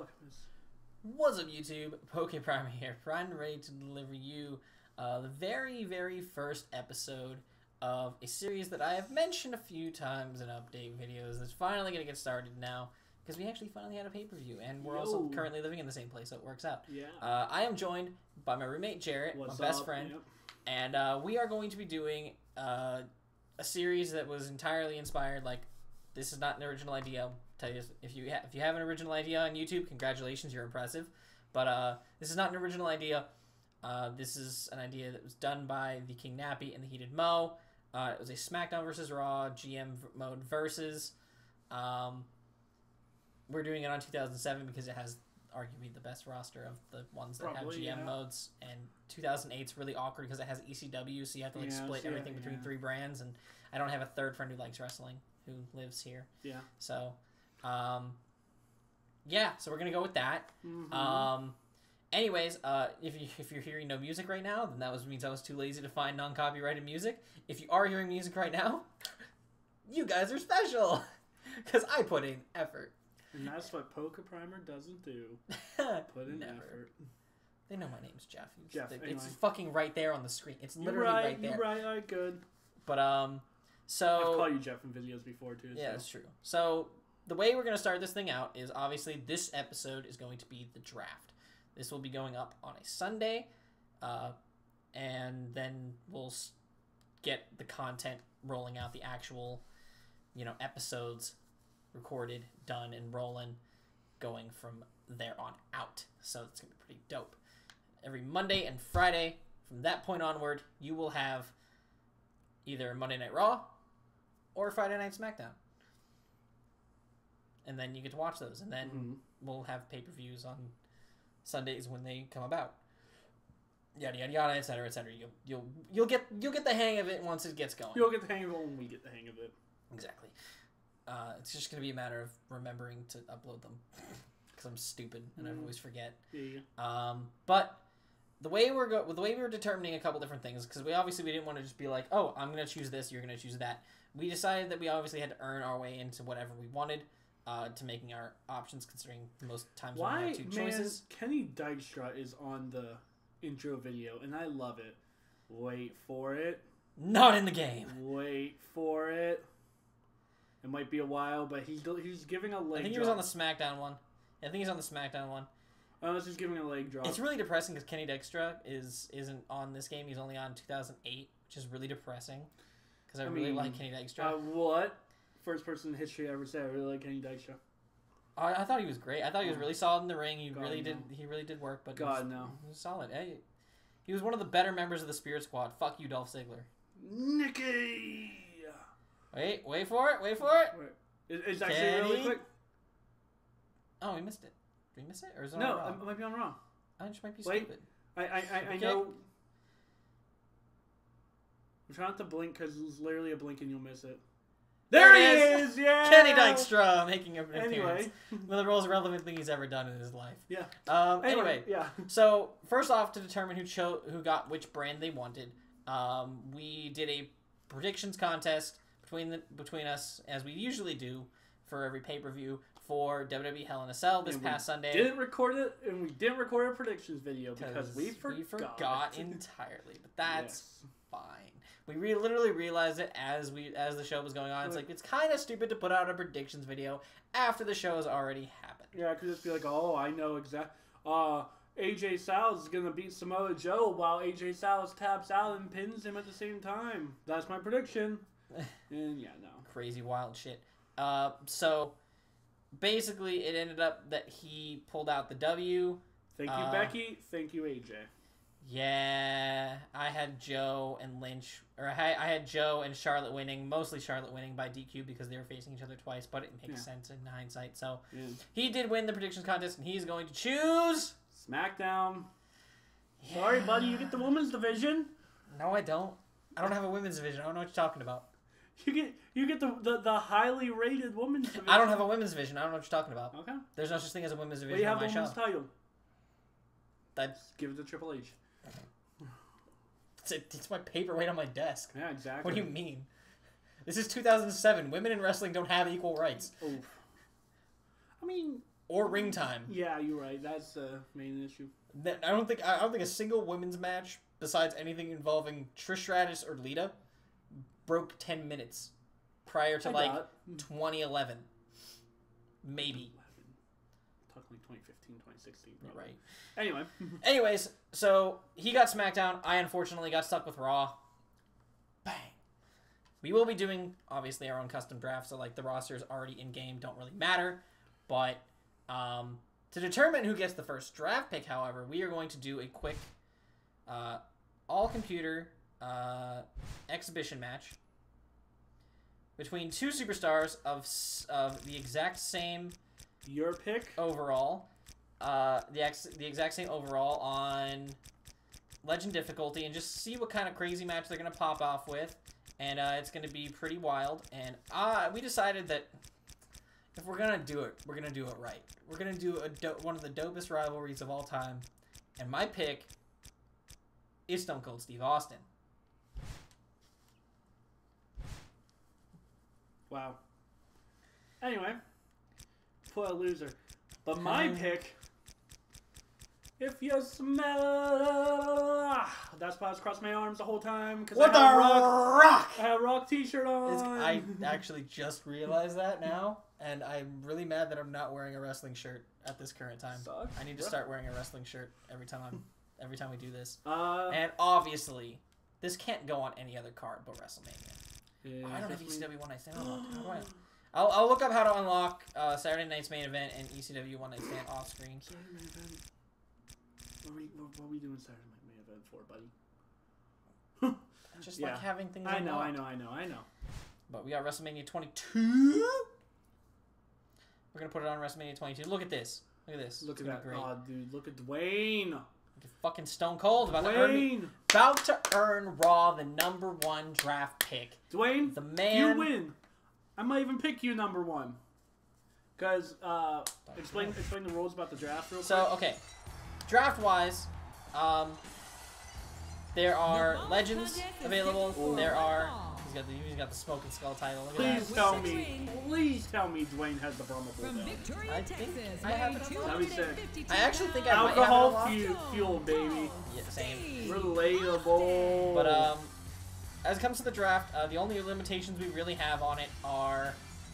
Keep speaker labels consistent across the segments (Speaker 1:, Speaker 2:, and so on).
Speaker 1: Alchemist.
Speaker 2: What's up, YouTube? PokePrimer here, primed and ready to deliver you the very, very first episode of a series that I have mentioned a few times in update videos that's finally going to get started now, because we actually finally had a pay-per-view, and we're also currently living in the same place, so it works out.
Speaker 1: Yeah.
Speaker 2: I am joined by my roommate, Jarret, my best friend, and we are going to be doing a series that was entirely inspired, like, this is not an original idea. I'll tell you, if you have an original idea on YouTube, congratulations, you're impressive. But this is not an original idea. This is an idea that was done by the King Nappy and the Heated Mo. It was a Smackdown versus Raw GM mode versus. We're doing it on 2007 because it has arguably the best roster of the ones that have GM modes. And 2008's really awkward because it has ECW, so you have to like split everything between three brands. And I don't have a third friend who likes wrestling who lives here. Yeah. So, yeah. So we're gonna go with that. Anyways, if you're hearing no music right now, then that means I was too lazy to find non-copyrighted music. If you are hearing music right now, you guys are special because I put in effort.
Speaker 1: And that's what PokePrimer doesn't do. Put in effort.
Speaker 2: They know my name's Jeff.
Speaker 1: Anyway.
Speaker 2: It's fucking right there on the screen. It's literally right there.
Speaker 1: You're right. All right, good.
Speaker 2: But so
Speaker 1: I've called you Jeff in videos before too.
Speaker 2: Yeah, that's true. So the way we're gonna start this thing out is obviously this episode is going to be the draft. This will be going up on a Sunday, and then we'll get the content rolling out, the actual, episodes recorded, done, and rolling, going from there on out. So it's gonna be pretty dope. Every Monday and Friday, from that point onward, you will have either Monday Night Raw or Friday Night Smackdown. And then you get to watch those. And then we'll have pay-per-views on Sundays when they come about. Yada yada yada, etc., etc. You'll get the hang of it once it gets going.
Speaker 1: You'll get the hang of it when we get the hang of it.
Speaker 2: Exactly. It's just gonna be a matter of remembering to upload them because I'm stupid and I always forget.
Speaker 1: Yeah.
Speaker 2: But the way we were determining a couple different things, because we didn't want to just be like, oh, I'm gonna choose this, you're gonna choose that. We decided that we obviously had to earn our way into whatever we wanted, to making our options, considering most times we have two choices.
Speaker 1: Kenny Dykstra is on the intro video, and I love it. Wait for it.
Speaker 2: Not in the game.
Speaker 1: Wait for it. It might be a while, but he's giving a leg drop.
Speaker 2: I think he was on the SmackDown one. I think he's on the SmackDown one.
Speaker 1: I was just giving a leg drop.
Speaker 2: It's really depressing because Kenny Dykstra isn't on this game. He's only on 2008, which is really depressing because I really like Kenny Dykstra.
Speaker 1: What? First person in history I ever said I really like Kenny Dykstra.
Speaker 2: I thought he was great. I thought he was really solid in the ring. He really did work. But he was solid. Hey, he was one of the better members of the Spirit Squad. Fuck you, Dolph Ziggler.
Speaker 1: Nikki.
Speaker 2: Wait for it. Wait.
Speaker 1: It's actually really quick.
Speaker 2: Oh, we missed it. Did we miss it? Or is it
Speaker 1: no,
Speaker 2: wrong?
Speaker 1: I might be on wrong.
Speaker 2: I just might be stupid.
Speaker 1: I know. I'm trying not to blink because it's literally a blink and you'll miss it. There he is! Yeah!
Speaker 2: Kenny Dykstra making an appearance. One of the most relevant thing he's ever done in his life.
Speaker 1: Yeah.
Speaker 2: Anyway, so first off, to determine who got which brand they wanted, we did a predictions contest between us, as we usually do for every pay-per-view for WWE Hell in a Cell this past Sunday.
Speaker 1: We didn't record it, and we didn't record a predictions video because we forgot
Speaker 2: entirely, but that's fine. We literally realized it as the show was going on. It's like, it's kind of stupid to put out a predictions video after the show has already happened.
Speaker 1: Yeah, I could just be like, oh, I know exactly. AJ Styles is going to beat Samoa Joe while AJ Styles taps out and pins him at the same time. That's my prediction. And yeah, no.
Speaker 2: Crazy wild shit. So basically it ended up that he pulled out the W.
Speaker 1: Thank you, Becky. Thank you, AJ.
Speaker 2: Yeah, I had Joe and Lynch, or I had Joe and Charlotte winning, mostly Charlotte winning by DQ because they were facing each other twice, but it makes sense in hindsight. So he did win the predictions contest, and he's going to choose
Speaker 1: SmackDown. Yeah. Sorry, buddy, you get the women's division.
Speaker 2: No, I don't. I don't have a women's division. I don't know what you're talking about.
Speaker 1: You get the highly rated women's division.
Speaker 2: I don't have a women's division. I don't know what you're talking about.
Speaker 1: Okay.
Speaker 2: There's no such thing as a women's division.
Speaker 1: Well, you have the women's title.
Speaker 2: That's
Speaker 1: give it to Triple H.
Speaker 2: It's my paperweight on my desk.
Speaker 1: Yeah, exactly.
Speaker 2: What do you mean? This is 2007. Women in wrestling don't have equal rights.
Speaker 1: Oh. I mean,
Speaker 2: or ring time.
Speaker 1: Yeah, you're right. That's the main issue.
Speaker 2: I don't think a single women's match besides anything involving Trish Stratus or Lita broke 10 minutes prior to 2011. Maybe.
Speaker 1: Talking like 2015, 2016.
Speaker 2: Probably. Right.
Speaker 1: Anyway.
Speaker 2: Anyways, so he got SmackDown. I unfortunately got stuck with Raw. Bang. We will be doing, obviously, our own custom draft, so like the rosters already in game don't really matter. But to determine who gets the first draft pick, however, we are going to do a quick all-computer exhibition match between two superstars of the exact same
Speaker 1: your pick
Speaker 2: overall, the exact same overall on Legend difficulty, and just see what kind of crazy match they're gonna pop off with, and it's gonna be pretty wild. And we decided that if we're gonna do it, we're gonna do it right. We're gonna do one of the dopest rivalries of all time, and my pick is Stone Cold Steve Austin.
Speaker 1: Wow. Anyway, what a loser. But my pick, if you smell, that's why I was crossing my arms the whole time because I had a Rock t-shirt on.
Speaker 2: I actually just realized that now, and I'm really mad that I'm not wearing a wrestling shirt at this current time.
Speaker 1: Sucks.
Speaker 2: I need to start wearing a wrestling shirt every time we do this. And obviously, this can't go on any other card but WrestleMania.
Speaker 1: Yeah,
Speaker 2: I don't have ECW One Night Stand unlocked. How do I? I'll look up how to unlock Saturday Night's Main Event and ECW One Night Stand off screen.
Speaker 1: Saturday Main Event. What are we doing Saturday Night Main Event for, buddy?
Speaker 2: Just like having things.
Speaker 1: I know.
Speaker 2: But we got WrestleMania 22. We're gonna put it on WrestleMania 22. Look at this. Look at this.
Speaker 1: Look at that. Great. Oh, dude, look at Dwayne.
Speaker 2: Look at fucking Stone Cold about to earn Raw the #1 draft pick.
Speaker 1: Dwayne,
Speaker 2: the man.
Speaker 1: You win. I might even pick you #1. Because explain the rules about the draft real quick.
Speaker 2: So okay, draft wise, there are legends available.
Speaker 1: Ooh.
Speaker 2: There are. He's got the Smoking Skull title. Look at
Speaker 1: Please tell me Dwayne has the Brahma Bull down.
Speaker 2: I think I have it.
Speaker 1: That'd be sick.
Speaker 2: I actually think I
Speaker 1: Alcohol
Speaker 2: might have it
Speaker 1: fuel, baby.
Speaker 2: Yeah, same.
Speaker 1: Relatable.
Speaker 2: But as it comes to the draft, the only limitations we really have on it are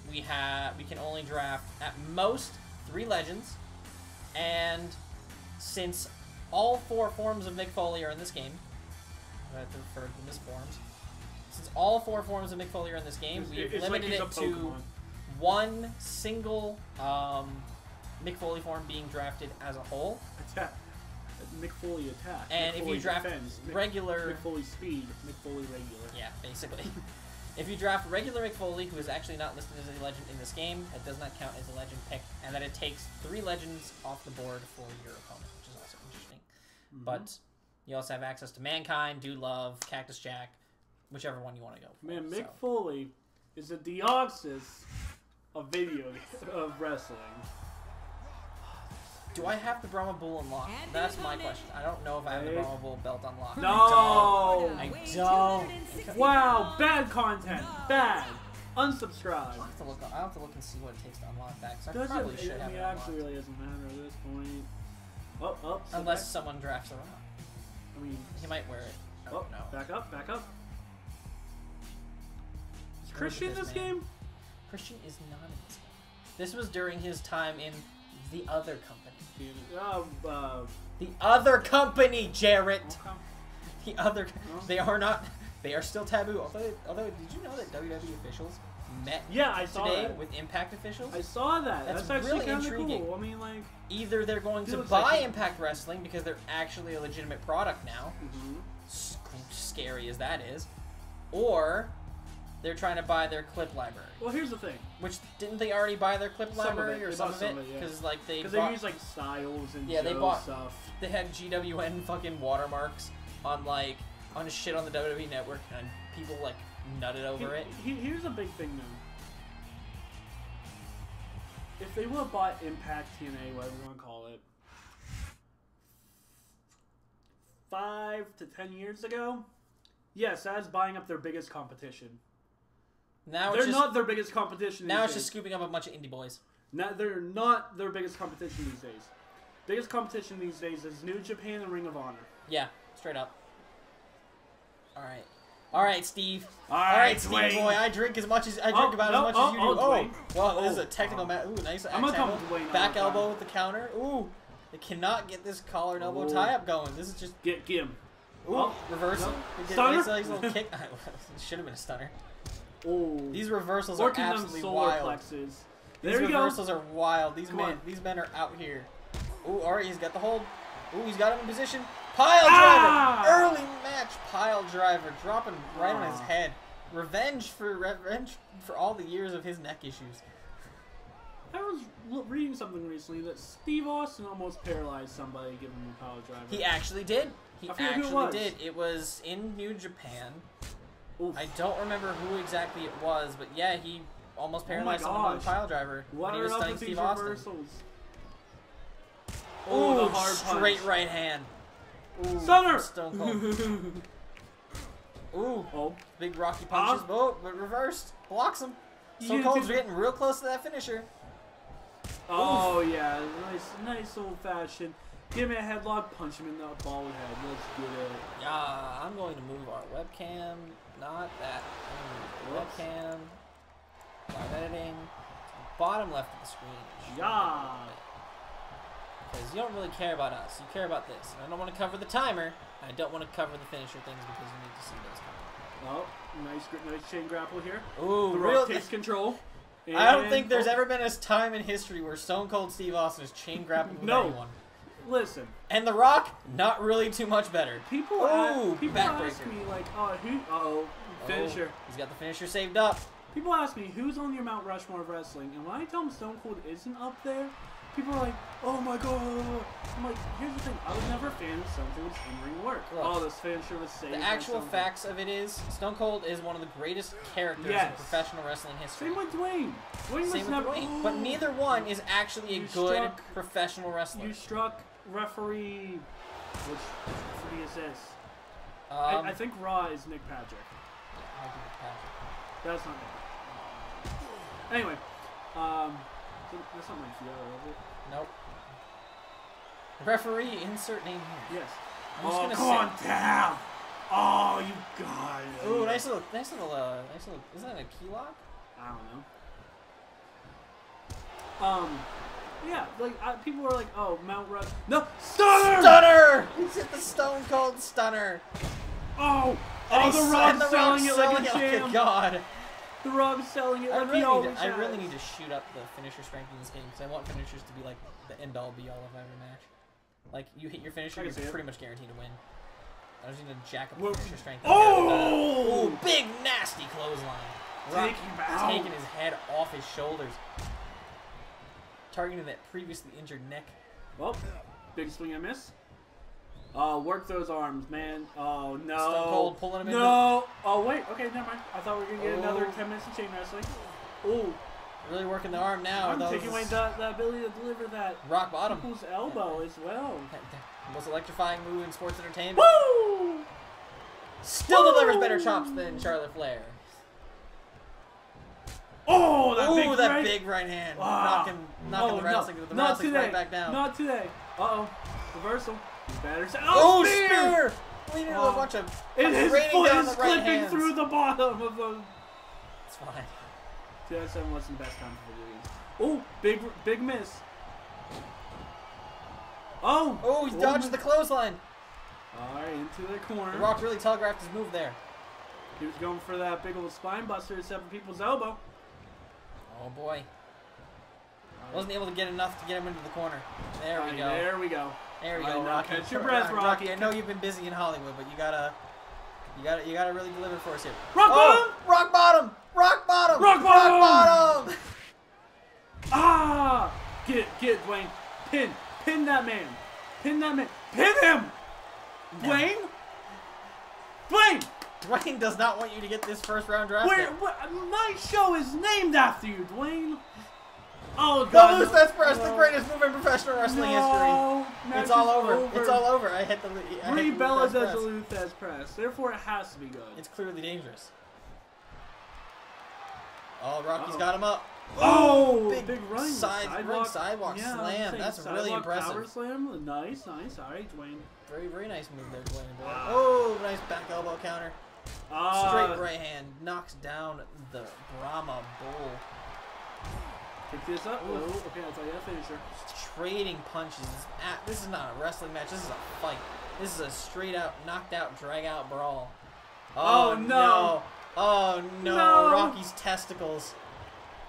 Speaker 2: we can only draft at most 3 legends, and since all 4 forms of Mick Foley are in this game, I have to refer to them as forms. Since all 4 forms of Mick Foley are in this game, we've limited it to one single Mick Foley form being drafted as a whole.
Speaker 1: Attack. Mick Foley attack.
Speaker 2: And if you draft regular...
Speaker 1: Mick Foley speed. Mick Foley regular.
Speaker 2: Yeah, basically. If you draft regular Mick Foley, who is actually not listed as a legend in this game, it does not count as a legend pick, and then it takes 3 legends off the board for your opponent, which is also interesting. But you also have access to Mankind, Dude Love, Cactus Jack, whichever one you want to go for.
Speaker 1: Man, Mick Foley is a Deoxys of wrestling.
Speaker 2: Do I have the Brahma Bull unlocked? That's my question. I don't know if I have the Brahma Bull belt unlocked.
Speaker 1: No!
Speaker 2: I don't.
Speaker 1: Wow, bad content. Bad. Unsubscribe.
Speaker 2: I'll have to look and see what it takes to unlock that, because I probably should have it unlocked.
Speaker 1: It actually really doesn't matter at this point.
Speaker 2: Unless someone drafts it around.
Speaker 1: I mean,
Speaker 2: he might wear it.
Speaker 1: Oh, no. Back up. Is Christian in this game?
Speaker 2: Christian is not in this game. This was during his time in the other company. The other company, Jarret.
Speaker 1: Okay.
Speaker 2: The other. They are not. They are still taboo. Although, did you know that WWE officials met today with Impact officials?
Speaker 1: I saw that. That's actually
Speaker 2: really
Speaker 1: kind of
Speaker 2: intriguing.
Speaker 1: Cool. I mean, like,
Speaker 2: either they're going to buy Impact Wrestling because they're actually a legitimate product now, scary as that is, or they're trying to buy their clip library.
Speaker 1: Well, here's the thing.
Speaker 2: Which, didn't they already buy their clip library or some of it? Because like they
Speaker 1: use like Styles and
Speaker 2: they bought
Speaker 1: stuff.
Speaker 2: They had GWN fucking watermarks on shit on the WWE Network, and people like nutted over it.
Speaker 1: Here's a big thing though. If they would have bought Impact, TNA, whatever you want to call it, 5 to 10 years ago, yes, that's buying up their biggest competition.
Speaker 2: Now
Speaker 1: they're not their biggest competition.
Speaker 2: Now it's just scooping up a bunch of indie boys.
Speaker 1: They're not their biggest competition these days. Biggest competition these days is New Japan and Ring of Honor.
Speaker 2: Yeah, straight up. Alright. Alright, Steve.
Speaker 1: Alright,
Speaker 2: Steve
Speaker 1: Dwayne.
Speaker 2: boy. I drink as much as as much as you do.
Speaker 1: Dwayne.
Speaker 2: Well, this is a technical match. Ooh, nice
Speaker 1: I'm gonna
Speaker 2: axe
Speaker 1: come
Speaker 2: elbow.
Speaker 1: Dwayne
Speaker 2: Back
Speaker 1: all the
Speaker 2: elbow with the counter. Ooh. They cannot get this collar and elbow tie up going. This is just
Speaker 1: Get him.
Speaker 2: ooh, reversal.
Speaker 1: No.
Speaker 2: Nice
Speaker 1: Stunner.
Speaker 2: little kick. It should have been a stunner.
Speaker 1: Oh.
Speaker 2: These reversals are
Speaker 1: Working them
Speaker 2: absolutely
Speaker 1: solar
Speaker 2: wild.
Speaker 1: plexes.
Speaker 2: These
Speaker 1: There you go.
Speaker 2: reversals are wild. These
Speaker 1: Come on.
Speaker 2: men are out here. Ooh, alright, he's got the hold. Ooh, he's got him in position. Pile
Speaker 1: Ah!
Speaker 2: driver. Early match pile driver, dropping right on his head. Revenge for all the years of his neck issues.
Speaker 1: I was reading something recently that Steve Austin almost paralyzed somebody giving him a power driver.
Speaker 2: He actually did. He
Speaker 1: I forget who it
Speaker 2: actually
Speaker 1: was.
Speaker 2: did. It was in New Japan.
Speaker 1: Oof.
Speaker 2: I don't remember who exactly it was, but yeah, he almost paralyzed someone with a
Speaker 1: gosh.
Speaker 2: pile driver
Speaker 1: What
Speaker 2: when he
Speaker 1: are
Speaker 2: was
Speaker 1: up
Speaker 2: stunning
Speaker 1: with these
Speaker 2: Steve Austin.
Speaker 1: reversals?
Speaker 2: Ooh,
Speaker 1: the hard
Speaker 2: straight
Speaker 1: punch.
Speaker 2: right hand. Ooh,
Speaker 1: Stunner!
Speaker 2: Stone Cold. Ooh,
Speaker 1: Oh.
Speaker 2: big rocky punches. Oh, but reversed. Blocks him. Stone
Speaker 1: Yeah,
Speaker 2: Cold's
Speaker 1: dude.
Speaker 2: getting real close to that finisher.
Speaker 1: Oh yeah, nice old fashioned. Give me a headlock, punch him in the bald head. Let's get it.
Speaker 2: Yeah, I'm going to move our webcam. Not that. I'm going to move the webcam. Live editing. Bottom left of the screen.
Speaker 1: Yeah.
Speaker 2: Because you don't really care about us. You care about this. And I don't want to cover the timer. And I don't want to cover the finisher things because you need to see those coming.
Speaker 1: Oh, nice chain grapple here.
Speaker 2: Ooh,
Speaker 1: The
Speaker 2: real.
Speaker 1: Rock takes control.
Speaker 2: I don't
Speaker 1: And-
Speaker 2: think there's ever been a time in history where Stone Cold Steve Austin has chain grappled with anyone.
Speaker 1: Listen,
Speaker 2: And The Rock, not really too much better.
Speaker 1: people
Speaker 2: Ooh,
Speaker 1: people
Speaker 2: backbreaker.
Speaker 1: ask me like, finisher.
Speaker 2: Oh, he's got the finisher saved up.
Speaker 1: People ask me who's on your Mount Rushmore of wrestling, and when I tell them Stone Cold isn't up there, people are like, "Oh my god!" I'm like, here's the thing: I was never a fan of Stone Cold's in-ring work.
Speaker 2: Look,
Speaker 1: this finisher was saved.
Speaker 2: The
Speaker 1: by
Speaker 2: actual
Speaker 1: Stone
Speaker 2: facts of it is, Stone Cold is one of the greatest characters in
Speaker 1: Yes.
Speaker 2: professional wrestling
Speaker 1: Cold.
Speaker 2: history.
Speaker 1: Same with Dwayne. Dwayne
Speaker 2: Same
Speaker 1: was
Speaker 2: with
Speaker 1: never.
Speaker 2: Dwayne. But neither one is actually a
Speaker 1: You
Speaker 2: good
Speaker 1: struck-
Speaker 2: professional wrestler.
Speaker 1: You struck referee. Which referee is this? I think Raw is Nick Patrick. That's not Nick. Anyway, that's not my Fiora, is it?
Speaker 2: Nope. Referee, insert name here.
Speaker 1: Yes.
Speaker 2: I'm just gonna
Speaker 1: come on down! Oh, you got it.
Speaker 2: Ooh, nice little, isn't that a key lock?
Speaker 1: I don't know. Yeah, like people were like, "Oh, Mount Rush." No, stunner!
Speaker 2: Stunner! He's hit the Stone Cold Stunner.
Speaker 1: Oh,
Speaker 2: And
Speaker 1: the
Speaker 2: he's-
Speaker 1: Rock's
Speaker 2: and the
Speaker 1: selling
Speaker 2: Rock's
Speaker 1: it like a
Speaker 2: selling it
Speaker 1: champ.
Speaker 2: god.
Speaker 1: The Rock's selling it
Speaker 2: I
Speaker 1: like
Speaker 2: really,
Speaker 1: he always
Speaker 2: I really
Speaker 1: has.
Speaker 2: need to shoot up the finisher strength in this game because I want finishers to be like the end all be all of every match. Like you hit your finisher,
Speaker 1: I can
Speaker 2: you're
Speaker 1: see it.
Speaker 2: pretty much guaranteed to win. I just need to jack up
Speaker 1: Whoa.
Speaker 2: the finisher strength.
Speaker 1: Oh!
Speaker 2: Ooh, big nasty clothesline. Rock
Speaker 1: Taking him out.
Speaker 2: taking his head off his shoulders, targeting that previously injured neck.
Speaker 1: Well, big swing and miss. Oh, work those arms, man. Oh, no.
Speaker 2: Stone Cold pulling him in.
Speaker 1: No. Oh, wait. Okay, never mind. I thought we were going to get another
Speaker 2: Oh.
Speaker 1: 10 minutes of chain wrestling. Oh,
Speaker 2: Really working the arm now.
Speaker 1: I'm taking away the ability to deliver that
Speaker 2: rock bottom.
Speaker 1: people's elbow as well.
Speaker 2: Most electrifying move in sports entertainment.
Speaker 1: Woo!
Speaker 2: Still
Speaker 1: Woo!
Speaker 2: delivers better chops than Charlotte Flair.
Speaker 1: Oh, that
Speaker 2: Ooh,
Speaker 1: big
Speaker 2: that
Speaker 1: right.
Speaker 2: big right hand.
Speaker 1: Ah.
Speaker 2: Knocking the
Speaker 1: not
Speaker 2: rattlesnake
Speaker 1: today.
Speaker 2: right back down.
Speaker 1: Not today. Uh-oh. Reversal. Better.
Speaker 2: Oh,
Speaker 1: Spear!
Speaker 2: spear! Leading to a
Speaker 1: Oh.
Speaker 2: bunch of
Speaker 1: And his
Speaker 2: raining
Speaker 1: foot
Speaker 2: down
Speaker 1: is
Speaker 2: the right
Speaker 1: clipping
Speaker 2: hands.
Speaker 1: through the bottom of the...
Speaker 2: It's fine.
Speaker 1: 2007 wasn't the best time for video games. Oh, big miss. Oh!
Speaker 2: Oh, he dodged the clothesline.
Speaker 1: Alright, into the corner.
Speaker 2: The Rock really telegraphed his move there.
Speaker 1: He was going for that big old spine buster to sever people's elbow.
Speaker 2: Oh, boy. Wasn't able to get enough to get him into the corner. There we go.
Speaker 1: There we go.
Speaker 2: There we
Speaker 1: All
Speaker 2: go,
Speaker 1: right, now
Speaker 2: Rocky.
Speaker 1: catch your breath, Rocky.
Speaker 2: I know you've been busy in Hollywood, but you gotta really deliver for us here.
Speaker 1: Rock bottom!
Speaker 2: Rock bottom! Rock bottom!
Speaker 1: Rock bottom!
Speaker 2: Rock bottom!
Speaker 1: Ah! Get it, Dwayne. Pin that man. Pin that man. Pin him!
Speaker 2: No.
Speaker 1: Dwayne? Dwayne!
Speaker 2: Dwayne does not want you to get this first round draft pick.
Speaker 1: My show is named after you, Dwayne. Oh,
Speaker 2: The
Speaker 1: God.
Speaker 2: loose that's press, the greatest move in professional wrestling history.
Speaker 1: Match
Speaker 2: It's all
Speaker 1: is
Speaker 2: over. It's all over. I hit the
Speaker 1: Brie Bella
Speaker 2: Luthez
Speaker 1: does
Speaker 2: press.
Speaker 1: the Luthez press. Therefore, it has to be good.
Speaker 2: It's clearly dangerous. Oh, Rocky's got him up.
Speaker 1: Oh,
Speaker 2: big
Speaker 1: running
Speaker 2: sidewalk
Speaker 1: Yeah,
Speaker 2: slam. That's really impressive.
Speaker 1: Power slam. Nice. All right, Dwayne.
Speaker 2: Very, very nice move there, Dwayne.
Speaker 1: Ah.
Speaker 2: Oh, nice back elbow counter. Straight right hand knocks down the Brahma Bull.
Speaker 1: Pick this up. Oh, okay, I'll tell you a finisher.
Speaker 2: Trading punches. This is not a wrestling match. This is a fight. This is a straight out, knocked out, drag out brawl.
Speaker 1: Oh, no.
Speaker 2: Oh no. Rocky's testicles.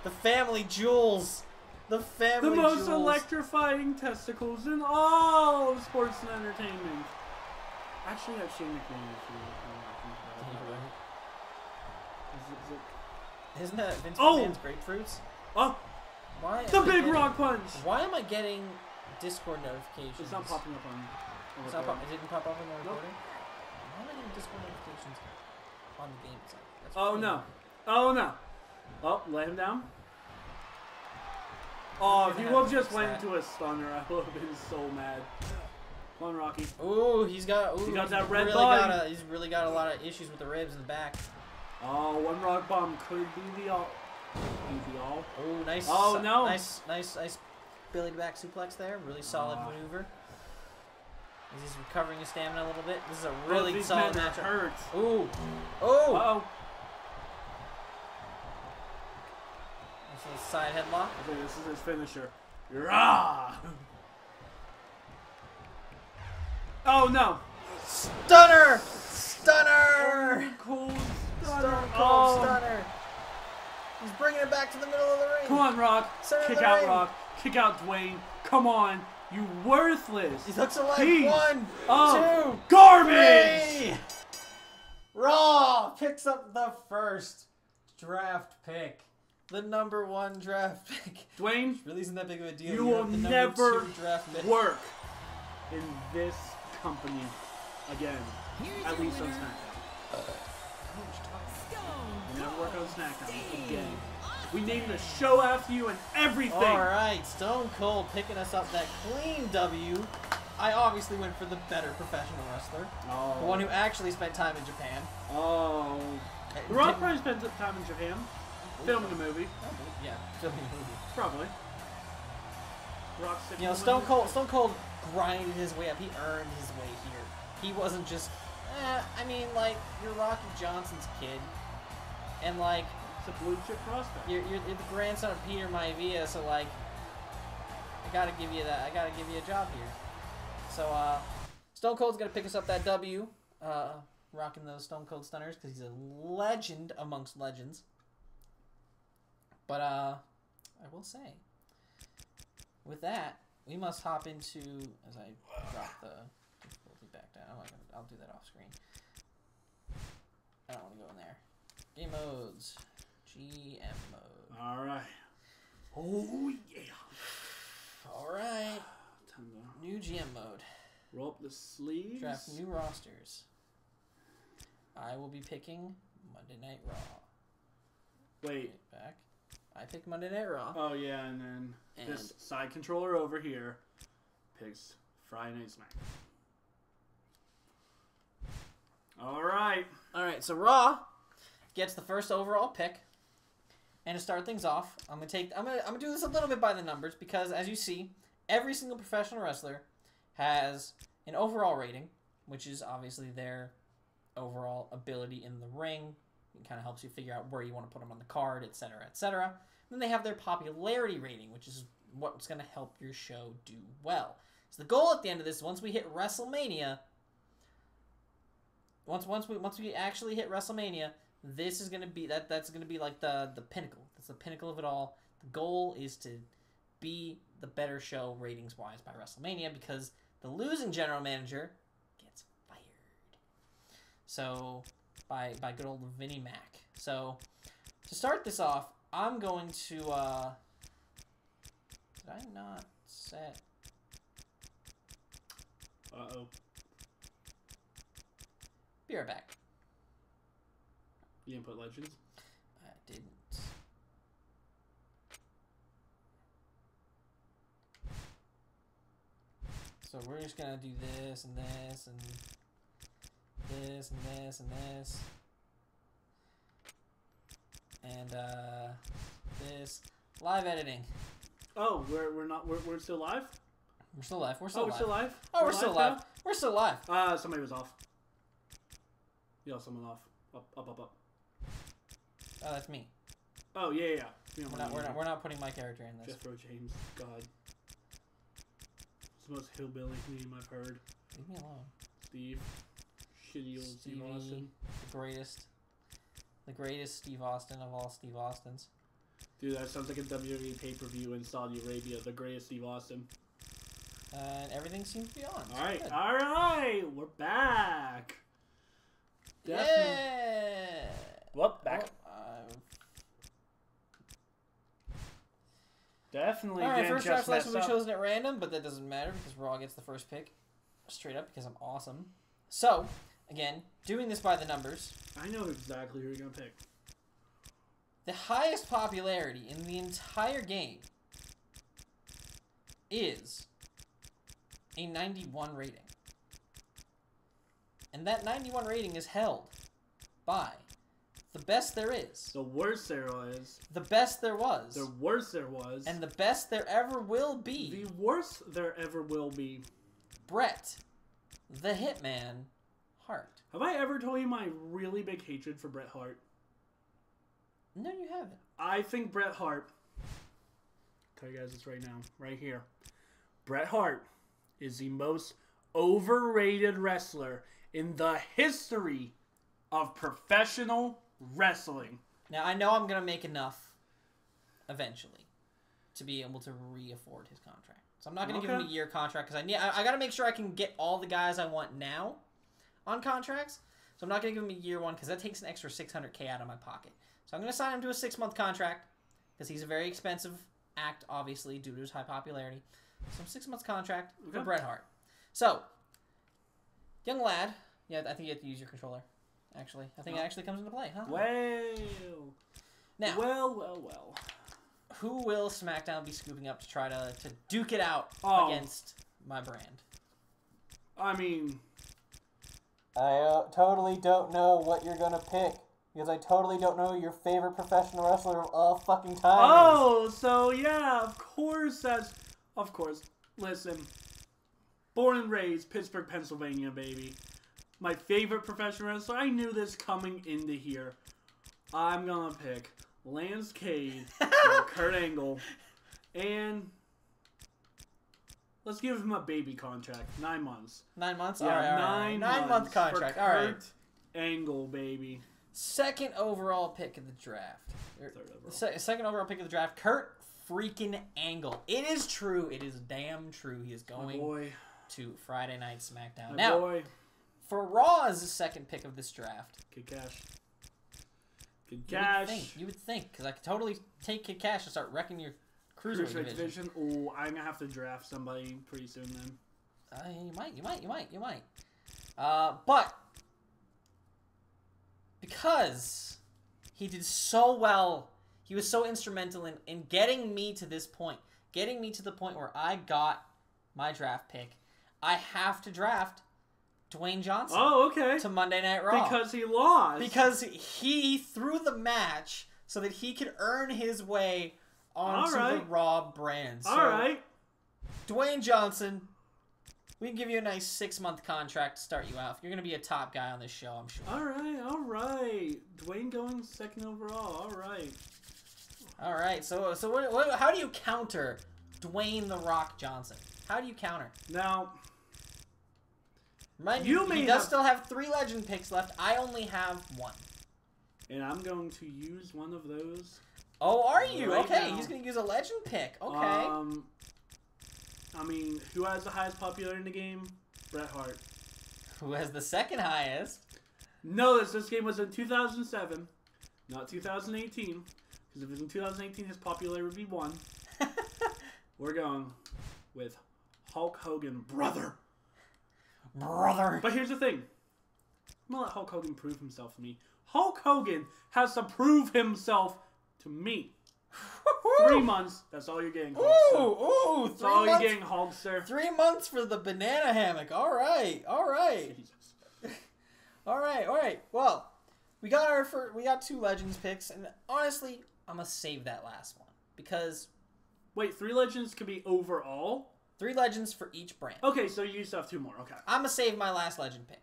Speaker 2: The family jewels. The family jewels.
Speaker 1: The most electrifying testicles in all of sports and entertainment. Actually, I've seen McMahon
Speaker 2: Isn't that Vince McMahon's grapefruits?
Speaker 1: Oh!
Speaker 2: Why?
Speaker 1: The big rock punch!
Speaker 2: Why am I getting Discord notifications?
Speaker 1: It's not popping up on
Speaker 2: it didn't pop up in the recording? Why am I getting Discord notifications on the game itself? That's
Speaker 1: oh no. Oh no. Oh, let him down. Oh, if he would have just went into a stunner, I would have been so mad. Come on, Rocky.
Speaker 2: Ooh, he's got
Speaker 1: that red
Speaker 2: body. He's really got a lot of issues with the ribs in the back.
Speaker 1: Oh, one rock bomb could be the all.
Speaker 2: Oh, nice.
Speaker 1: Oh no.
Speaker 2: Nice belly to back suplex there. Really solid maneuver. He's recovering his stamina a little bit. This is a really solid match.
Speaker 1: Hurts.
Speaker 2: Ooh. Oh.
Speaker 1: Uh-oh.
Speaker 2: This is a side headlock.
Speaker 1: Okay, this is his finisher. Rah! Oh no!
Speaker 2: Stunner! Stunner!
Speaker 1: Cold
Speaker 2: Stone Cold Stunner. He's bringing it back to the middle of the ring.
Speaker 1: Come on, Rock. Kick out,
Speaker 2: ring.
Speaker 1: Rock. Kick out, Dwayne. Come on. You worthless.
Speaker 2: He looks like
Speaker 1: Jeez.
Speaker 2: 1, 2,
Speaker 1: garbage!
Speaker 2: 3. Raw picks up the first draft pick. The #1 draft pick.
Speaker 1: Dwayne,
Speaker 2: really isn't that big of a deal.
Speaker 1: You will never
Speaker 2: draft pick.
Speaker 1: work in this company again. At least on SmackDown. You never work on SmackDown again. We named the show after you and everything.
Speaker 2: Alright, Stone Cold picking us up that clean W. I obviously went for the better professional wrestler.
Speaker 1: Oh.
Speaker 2: The one who actually spent time in Japan.
Speaker 1: Oh. The Rock probably spent time in Japan. Filming a movie.
Speaker 2: Yeah, filming a movie.
Speaker 1: Probably.
Speaker 2: You know, Stone Cold grinded his way up. He earned his way here. He wasn't just, I mean, like, you're Rocky Johnson's kid. And, like,
Speaker 1: it's a blue chip prospect.
Speaker 2: You're the grandson of Peter Maivia, so, like, I gotta give you that. I gotta give you a job here. So, Stone Cold's gonna pick us up that W. Rocking those Stone Cold Stunners, because he's a legend amongst legends. But, I will say, with that, we must hop into, as I drop the difficulty back down. I'll do that off screen. I don't want to go in there. Game modes. GM mode.
Speaker 1: Alright. Oh, yeah.
Speaker 2: Alright. New GM mode.
Speaker 1: Roll up the sleeves.
Speaker 2: Draft new rosters. I will be picking Monday Night Raw.
Speaker 1: Wait.
Speaker 2: Back. I picked Monday Night Raw.
Speaker 1: Oh, yeah, and then this side controller over here picks Friday Night SmackDown. Alright.
Speaker 2: Alright, so Raw gets the first overall pick. And to start things off, I'm gonna do this a little bit by the numbers because as you see, every single professional wrestler has an overall rating, which is obviously their overall ability in the ring. It kind of helps you figure out where you want to put them on the card, etc., etc. Then they have their popularity rating, which is what's going to help your show do well. So the goal at the end of this, once we hit WrestleMania, once we actually hit WrestleMania, this is going to be that's going to be like the pinnacle. That's the pinnacle of it all. The goal is to be the better show ratings wise by WrestleMania because the losing general manager gets fired. So by good old Vinnie Mac. So to start this off, I'm going to did I not set?
Speaker 1: Uh-oh.
Speaker 2: Be right back.
Speaker 1: You didn't put Legends?
Speaker 2: I didn't. So we're just gonna do this and this and this and this and this. And this. Live editing.
Speaker 1: Oh, we're still live?
Speaker 2: We're still live. We're still
Speaker 1: We're
Speaker 2: live.
Speaker 1: still live?
Speaker 2: Oh, we're still live. We're still live.
Speaker 1: Somebody was off. Yo, someone off. Up.
Speaker 2: Oh, that's me.
Speaker 1: Oh, yeah.
Speaker 2: We're not putting my character in this.
Speaker 1: Jethro James. God. It's the most hillbilly name I've heard.
Speaker 2: Leave me alone.
Speaker 1: Steve. Shitty old Steve Austin.
Speaker 2: The greatest Steve Austin of all Steve Austins.
Speaker 1: Dude, that sounds like a WWE pay-per-view in Saudi Arabia. The greatest Steve Austin.
Speaker 2: And everything seems to be on.
Speaker 1: All right. We're back.
Speaker 2: Yeah.
Speaker 1: Well, back. Definitely.
Speaker 2: Alright, first draft class will be chosen at random, but that doesn't matter because Raw gets the first pick. Straight up because I'm awesome. So, again, doing this by the numbers.
Speaker 1: I know exactly who you're going to pick.
Speaker 2: The highest popularity in the entire game is a 91 rating. And that 91 rating is held by the best there is.
Speaker 1: The worst there was.
Speaker 2: The best there was.
Speaker 1: The worst there was.
Speaker 2: And the best there ever will be.
Speaker 1: The worst there ever will be.
Speaker 2: Bret, the Hitman Hart.
Speaker 1: Have I ever told you my really big hatred for Bret Hart?
Speaker 2: No, you haven't.
Speaker 1: I think Bret Hart... I'll tell you guys this right now. Right here. Bret Hart is the most overrated wrestler in the history of professional wrestling.
Speaker 2: Now, I know I'm going to make enough eventually to be able to re-afford his contract. So I'm not going to give him a year contract because I got to make sure I can get all the guys I want now on contracts. So I'm not going to give him a year one because that takes an extra $600K out of my pocket. So I'm going to sign him to a 6-month contract because he's a very expensive act, obviously, due to his high popularity. So 6-month contract for Bret Hart. So, young lad. Yeah, I think you have to use your controller, actually. I think it actually comes into play, huh?
Speaker 1: Well.
Speaker 2: Now.
Speaker 1: Well.
Speaker 2: Who will Smackdown be scooping up to try to duke it out against my brand?
Speaker 1: I mean...
Speaker 2: I totally don't know what you're going to pick. Because I totally don't know your favorite professional wrestler of all fucking time.
Speaker 1: Oh, so yeah, of course that's... Of course. Listen. Born and raised, Pittsburgh, Pennsylvania, baby. My favorite professional wrestler. I knew this coming into here. I'm gonna pick Lance Cade or Kurt Angle. And... let's give him a baby contract. 9 months.
Speaker 2: 9 months?
Speaker 1: Yeah,
Speaker 2: all right. 9-month contract. All right.
Speaker 1: Angle, baby.
Speaker 2: Second overall pick of the draft. Second overall pick of the draft, Kurt freaking Angle. It is true. It is damn true. He is going to Friday Night SmackDown. Now, for Raw's second pick of this draft.
Speaker 1: Kid Cash. Kid Cash.
Speaker 2: You would think, because I could totally take Kid Cash and start wrecking your Cruiserweight division.
Speaker 1: Oh, I'm going to have to draft somebody pretty soon then.
Speaker 2: You might. But... because he did so well, he was so instrumental in getting me to this point, getting me to the point where I got my draft pick. I have to draft Dwayne Johnson.
Speaker 1: Oh, okay.
Speaker 2: To Monday Night Raw.
Speaker 1: Because he lost.
Speaker 2: Because he threw the match so that he could earn his way onto the Raw brand.
Speaker 1: All right.
Speaker 2: Dwayne Johnson... we can give you a nice 6-month contract to start you out. You're going to be a top guy on this show, I'm sure.
Speaker 1: All right. Dwayne going second overall.
Speaker 2: All right. So how do you counter Dwayne The Rock Johnson? How do you counter?
Speaker 1: Now,
Speaker 2: mind you, he does still have 3 legend picks left. I only have 1.
Speaker 1: And I'm going to use one of those.
Speaker 2: Oh, are you?
Speaker 1: Right
Speaker 2: okay,
Speaker 1: now.
Speaker 2: He's going to use a legend pick. Okay.
Speaker 1: I mean, who has the highest popularity in the game? Bret Hart.
Speaker 2: Who has the second highest?
Speaker 1: Notice this game was in 2007, not 2018. Because if it was in 2018, his popularity would be 1. We're going with Hulk Hogan, brother. But here's the thing. I'm going to let Hulk Hogan prove himself to me. Hulk Hogan has to prove himself to me. 3 months. That's all you're getting, Hulkster.
Speaker 2: Ooh,
Speaker 1: that's all you're getting, Hulkster.
Speaker 2: 3 months for the banana hammock. All right.
Speaker 1: Jesus.
Speaker 2: all right. Well, we got 2 legends picks, and honestly, I'm gonna save that last one. because...
Speaker 1: Wait, 3 legends could be overall?
Speaker 2: 3 legends for each brand.
Speaker 1: Okay, so you still have 2 more. Okay.
Speaker 2: I'm going to save my last legend pick.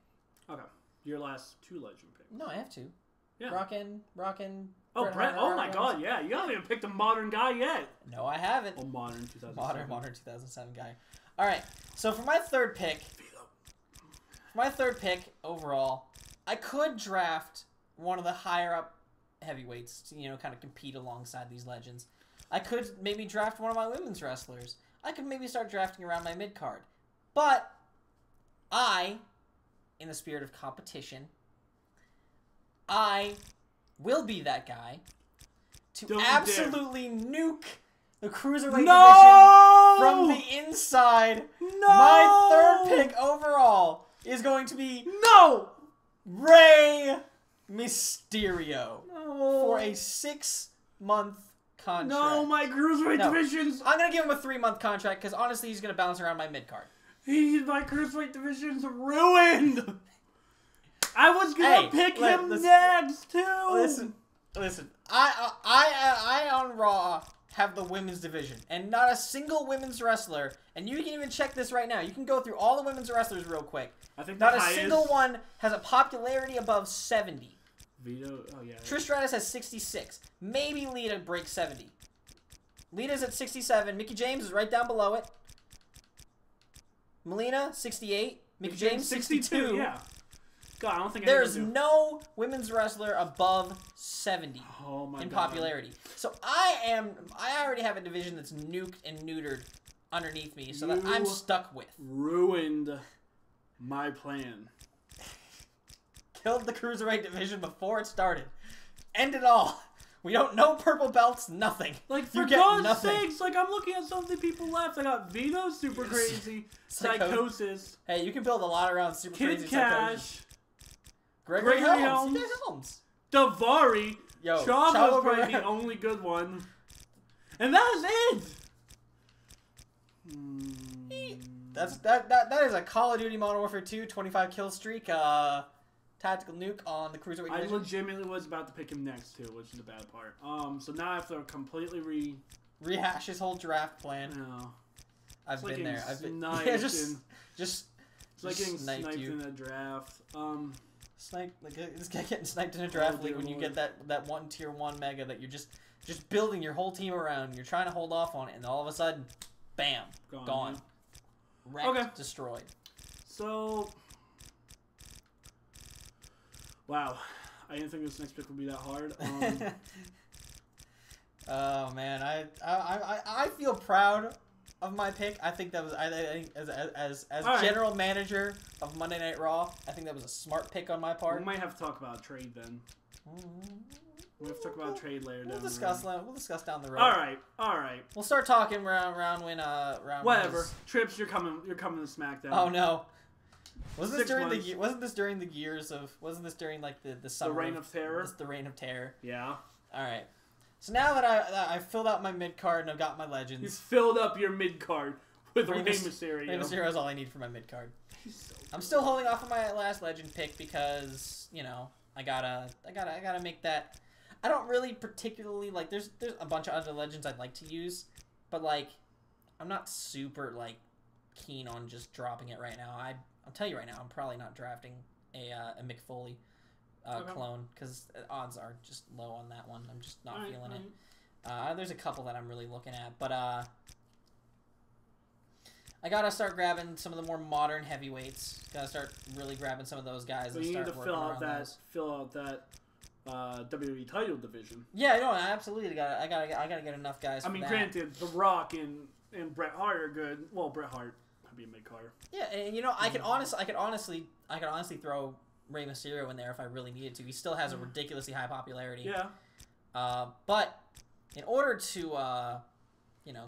Speaker 1: Okay. Your last 2 legend picks.
Speaker 2: No, I have 2.
Speaker 1: Yeah.
Speaker 2: Rockin'.
Speaker 1: Oh, Brett. Oh, my God. Yeah. You haven't even picked a modern guy yet.
Speaker 2: No, I haven't.
Speaker 1: Oh, modern 2007.
Speaker 2: Modern 2007 guy. All right. So for my third pick... overall, I could draft one of the higher up heavyweights to, kind of compete alongside these legends. I could maybe draft one of my women's wrestlers. I could maybe start drafting around my mid-card. But I, in the spirit of competition, I will be that guy to absolutely nuke the Cruiserweight division from the inside.
Speaker 1: No!
Speaker 2: My third pick overall is going to be Rey Mysterio for a 6-month contract.
Speaker 1: No, my Cruiserweight divisions.
Speaker 2: I'm going to give him a 3-month contract because honestly he's going to bounce around my mid-card.
Speaker 1: My Cruiserweight division's ruined. I was going to pick him next, too.
Speaker 2: Listen. I on Raw have the women's division, and not a single women's wrestler, and you can even check this right now. You can go through all the women's wrestlers real quick.
Speaker 1: I think
Speaker 2: not a single one has a popularity above 70.
Speaker 1: Vito, oh yeah.
Speaker 2: Trish Stratus has 66. Maybe Lita breaks 70. Lita's at 67. Mickey James is right down below it. Melina, 68. Mickey James, 62.
Speaker 1: Yeah. God, I don't think
Speaker 2: there's no women's wrestler above 70
Speaker 1: in
Speaker 2: popularity. So I already have a division that's nuked and neutered underneath me, so that I'm stuck with.
Speaker 1: Ruined my plan.
Speaker 2: Killed the Cruiserweight division before it started. End it all. We don't know purple belts, nothing.
Speaker 1: Like, for God's sakes, like, I'm looking at some of the people left. I got Vito, super crazy. Psychosis.
Speaker 2: Hey, you can build a lot around super crazy Psychosis. Gregory Helms.
Speaker 1: Davari.
Speaker 2: Yo,
Speaker 1: Chavo's probably the only good one. And that is it!
Speaker 2: That is a Call of Duty Modern Warfare 2 25 kill streak. Tactical nuke on the Cruiserweight division.
Speaker 1: I legitimately was about to pick him next too, which is the bad part. So now I have to completely
Speaker 2: rehash his whole draft plan.
Speaker 1: No.
Speaker 2: I've been there.
Speaker 1: It's like getting sniped in a draft.
Speaker 2: This guy getting sniped in a draft league when you get that one tier 1 mega that you're just building your whole team around. You're trying to hold off on it, and all of a sudden, bam, gone. Wrecked, destroyed.
Speaker 1: So, wow, I didn't think this next pick would be that hard.
Speaker 2: Oh man, I feel proud of my pick. I think that was I think as general manager of Monday Night Raw, I think that was a smart pick on my part.
Speaker 1: We might have to talk about a trade then. We have to talk about a trade later.
Speaker 2: We'll discuss down the road.
Speaker 1: All right.
Speaker 2: We'll start talking round when
Speaker 1: whatever. Trips, you're coming to SmackDown.
Speaker 2: Oh no. Wasn't this during the years of like the summer?
Speaker 1: The Reign of Terror.
Speaker 2: The Reign of Terror.
Speaker 1: Yeah.
Speaker 2: All right. So now that I've filled out my mid card and I've got my legends.
Speaker 1: You've filled up your mid card with Rey Mysterio.
Speaker 2: Rey Mysterio is all I need for my mid card. I'm still holding off on my last legend pick because I gotta make that. I don't really particularly like. There's a bunch of other legends I'd like to use, but like I'm not super like keen on just dropping it right now. I'll tell you right now, I'm probably not drafting a Mick Foley clone because odds are just low on that one. I'm just not feeling it. There's a couple that I'm really looking at, but I gotta start grabbing some of the more modern heavyweights. Gotta start really grabbing some of those guys.
Speaker 1: But you need to fill out that WWE title division.
Speaker 2: Yeah, no, I absolutely I gotta get enough guys.
Speaker 1: Granted, The Rock and Bret Hart are good. Well, Bret Hart would be a mid card.
Speaker 2: Yeah, and I could honestly throw Rey Mysterio in there if I really needed to. He still has a ridiculously high popularity.
Speaker 1: Yeah.
Speaker 2: But in order to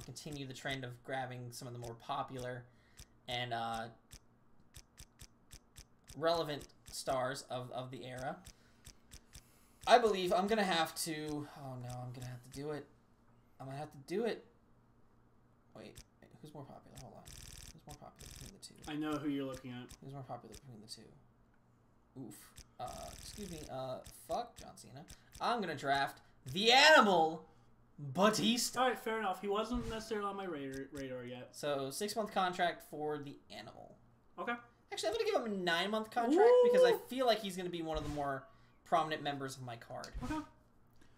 Speaker 2: continue the trend of grabbing some of the more popular and relevant stars of the era, I believe I'm gonna have to. Oh no, I'm gonna have to do it. I'm gonna have to do it. Wait, who's more popular? Hold on. Who's more popular between the two?
Speaker 1: I know who you're looking at.
Speaker 2: Who's more popular between the two? Oof. Excuse me. Fuck John Cena. I'm gonna draft the Animal, Batista.
Speaker 1: All right, fair enough. He wasn't necessarily on my radar yet.
Speaker 2: So 6-month contract for the animal.
Speaker 1: Okay.
Speaker 2: Actually, I'm gonna give him a 9-month contract because I feel like he's gonna be one of the more prominent members of my card.
Speaker 1: Okay.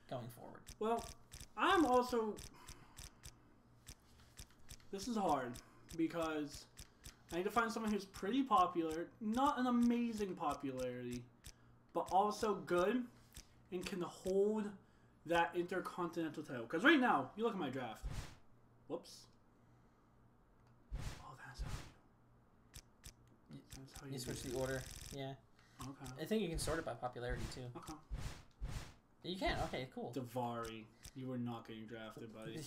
Speaker 2: Going forward.
Speaker 1: Well, I'm also. This is hard because I need to find someone who's pretty popular, not an amazing popularity, but also good and can hold that intercontinental title. Because right now, you look at my draft. Whoops. Oh, that's how
Speaker 2: You switch the order. Yeah.
Speaker 1: Okay.
Speaker 2: I think you can sort it by popularity too.
Speaker 1: Okay.
Speaker 2: You can. Okay, cool.
Speaker 1: Davari, you were not getting drafted, buddy.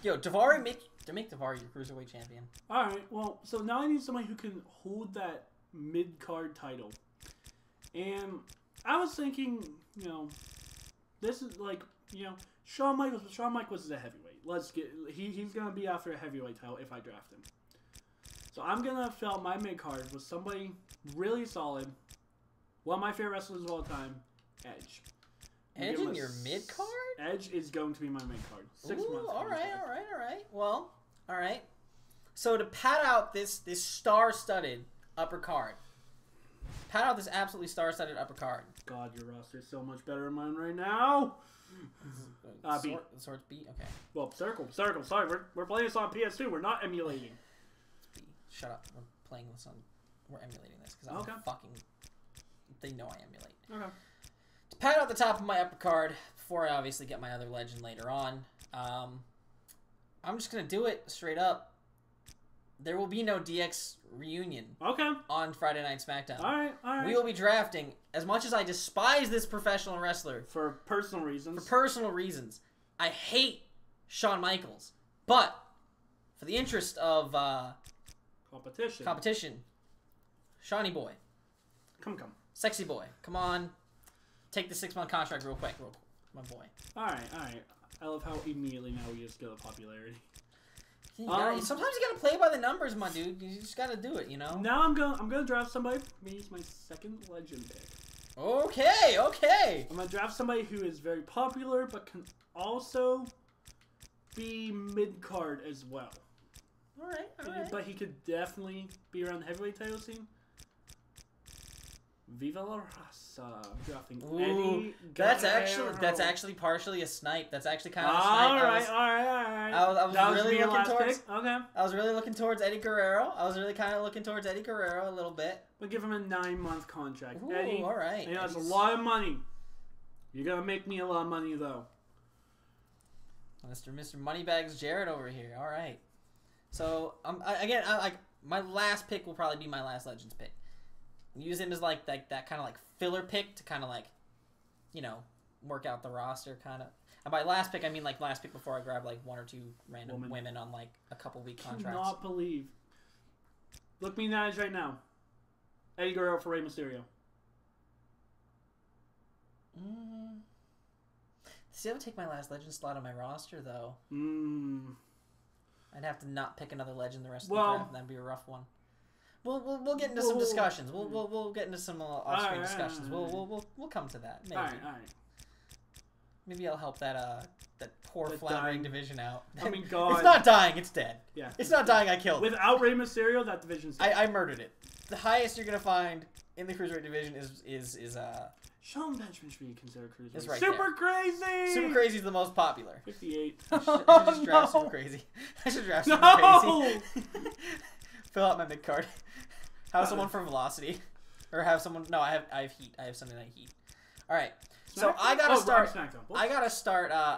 Speaker 2: Yo, Davari, make Davari your cruiserweight champion.
Speaker 1: All right. Well, so now I need somebody who can hold that mid card title, and I was thinking, this is like, Shawn Michaels. But Shawn Michaels is a heavyweight. He's gonna be after a heavyweight title if I draft him. So I'm gonna fill out my mid card with somebody really solid. One of my favorite wrestlers of all time, Edge.
Speaker 2: Edge in your mid card?
Speaker 1: Edge is going to be my mid card. 6 months.
Speaker 2: All right. Well, all right. So to pad out this star-studded upper card, pad out this absolutely star-studded upper card.
Speaker 1: God, your roster is so much better than mine right now. B.
Speaker 2: Swords B. Okay.
Speaker 1: Well, circle. Sorry, we're playing this on PS2. We're not emulating.
Speaker 2: It's B. Shut up. We're playing this on. We're emulating this because I'm fucking. They know I emulate.
Speaker 1: Okay.
Speaker 2: To pad out the top of my upper card before I obviously get my other legend later on, I'm just gonna do it straight up. There will be no DX reunion.
Speaker 1: Okay.
Speaker 2: On Friday Night Smackdown.
Speaker 1: All right.
Speaker 2: We will be drafting. As much as I despise this professional wrestler
Speaker 1: for personal reasons,
Speaker 2: I hate Shawn Michaels. But for the interest of competition, Shawnee boy,
Speaker 1: come,
Speaker 2: sexy boy, come on, take the 6-month contract real quick, my boy.
Speaker 1: All right. I love how immediately now we just get a popularity.
Speaker 2: Sometimes you gotta play by the numbers, my dude. You just gotta do it,
Speaker 1: Now I'm gonna draft somebody. Maybe it's my second legend pick.
Speaker 2: Okay.
Speaker 1: I'm gonna draft somebody who is very popular, but can also be mid card as well.
Speaker 2: All right.
Speaker 1: But he could definitely be around the heavyweight title scene. Viva la Raza. I'm drafting Eddie Guerrero.
Speaker 2: That's actually partially a snipe. That's actually kind of a snipe.
Speaker 1: All right.
Speaker 2: I was really looking towards.
Speaker 1: Okay.
Speaker 2: I was really looking towards Eddie Guerrero. I was really kind of looking towards Eddie Guerrero a little bit.
Speaker 1: But give him a 9-month contract.
Speaker 2: Ooh,
Speaker 1: Eddie,
Speaker 2: all right.
Speaker 1: That's a lot of money. You're gonna make me a lot of money though.
Speaker 2: Mr. Moneybags Jarret over here. All right. So my last pick will probably be my last Legends pick. Use him as like that kind of like filler pick to kind of like, work out the roster kind of. And by last pick, I mean like last pick before I grab like 1 or 2 random women on like a couple week contracts.
Speaker 1: I cannot believe. Look me in the eyes right now. Eddie Guerrero for Rey Mysterio.
Speaker 2: See, I would take my last legend slot on my roster though. I'd have to not pick another legend the rest of the draft, and that'd be a rough one. We'll get into some discussions. We'll get into some off-screen discussions. We'll come to that. Maybe.
Speaker 1: All right.
Speaker 2: Maybe I'll help that poor floundering division out.
Speaker 1: I mean, God,
Speaker 2: it's not dying. It's dead.
Speaker 1: Yeah,
Speaker 2: it's not dying. I killed it.
Speaker 1: Without Rey Mysterio, that division's dead.
Speaker 2: I murdered it. The highest you're gonna find in the cruiserweight division is
Speaker 1: Shawn Benjamin should be considered cruiserweight.
Speaker 2: It's right
Speaker 1: Super Crazy.
Speaker 2: Super Crazy is the most popular.
Speaker 1: 58.
Speaker 2: I should just draft Super Crazy. I should draft Super Crazy. Fill out my mid card. Have someone for Velocity, or have someone. No, I have Heat. I have Sunday Night Heat. All right. So I gotta start. I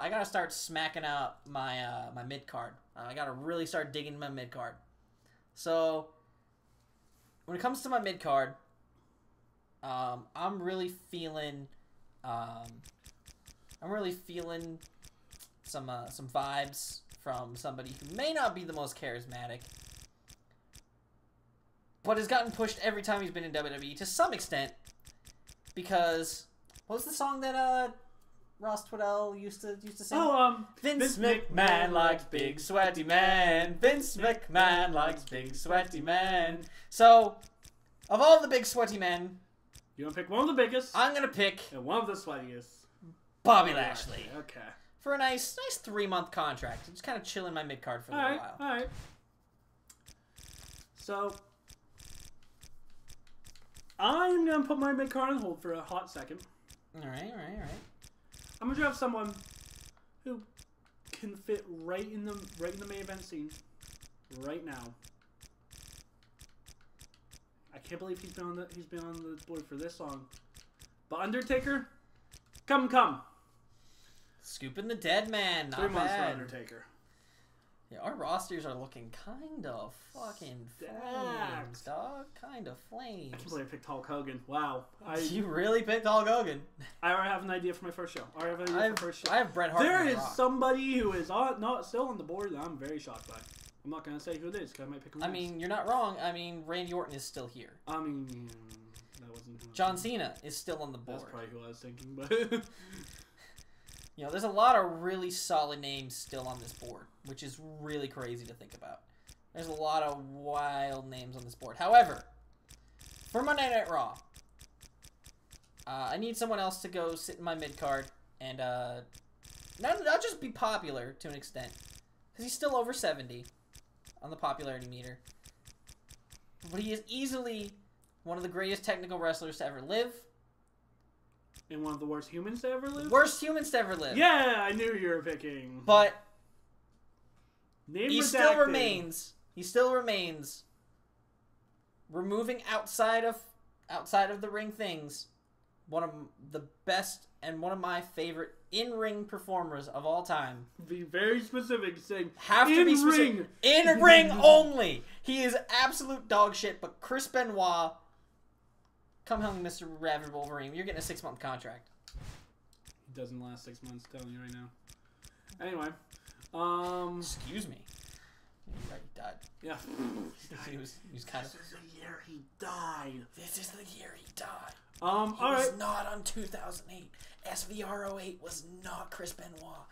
Speaker 2: gotta start smacking out my my mid card. I gotta really start digging my mid card. So when it comes to my mid card, I'm really feeling some vibes from somebody who may not be the most charismatic, but has gotten pushed every time he's been in WWE to some extent. Because what was the song that Ross Twiddell used to sing?
Speaker 1: Vince
Speaker 2: McMahon likes big sweaty men. Vince McMahon likes big sweaty men. So, of all the big sweaty men,
Speaker 1: you're gonna pick one of the biggest.
Speaker 2: I'm gonna pick
Speaker 1: and one of the sweatiest.
Speaker 2: Bobby Lashley.
Speaker 1: Okay.
Speaker 2: for a nice 3-month contract. Just kind of chill in my mid card for a little while.
Speaker 1: All right. So I'm gonna put my mid card on hold for a hot second.
Speaker 2: All right.
Speaker 1: I'm gonna draft someone who can fit right in the main event scene right now. I can't believe he's been on the board for this long. But Undertaker, come.
Speaker 2: Scooping the dead man, not
Speaker 1: 3 months for
Speaker 2: bad.
Speaker 1: Undertaker.
Speaker 2: Yeah, our rosters are looking kind of fucking flames, dog. Kind of flames.
Speaker 1: I can't believe I picked Hulk Hogan. Wow.
Speaker 2: You really picked Hulk Hogan.
Speaker 1: I already have an idea for my first show. I
Speaker 2: have Bret Hart.
Speaker 1: There is somebody who is not still on the board that I'm very shocked by. I'm not going to say who it is because I might pick him next.
Speaker 2: I mean, you're not wrong. I mean, Randy Orton is still here.
Speaker 1: I mean, that wasn't who
Speaker 2: John Cena is still on the board.
Speaker 1: That's probably who I was thinking, but...
Speaker 2: You know, there's a lot of really solid names still on this board, which is really crazy to think about. There's a lot of wild names on this board. However, for Monday Night Raw, I need someone else to go sit in my mid card and not just be popular to an extent, because he's still over 70 on the popularity meter. But he is easily one of the greatest technical wrestlers to ever live.
Speaker 1: And one of the worst humans to ever live?
Speaker 2: Worst humans to ever live.
Speaker 1: Yeah, I knew you were picking.
Speaker 2: But
Speaker 1: Name
Speaker 2: he
Speaker 1: redacted.
Speaker 2: still remains removing outside of the ring things, one of the best and one of my favorite in-ring performers of all time.
Speaker 1: Be very specific, saying
Speaker 2: have to be specific. In ring only. He is absolute dog shit, but Chris Benoit, come help me, Mr. Rabbit Wolverine. You're getting a 6-month contract.
Speaker 1: He doesn't last 6 months, telling you right now. Anyway,
Speaker 2: excuse me. You're right, he died.
Speaker 1: Yeah.
Speaker 2: He was kind of.
Speaker 1: This is the year he died.
Speaker 2: This is the year he died.
Speaker 1: All
Speaker 2: he
Speaker 1: right.
Speaker 2: was not on 2008. SVR 08 was not Chris Benoit.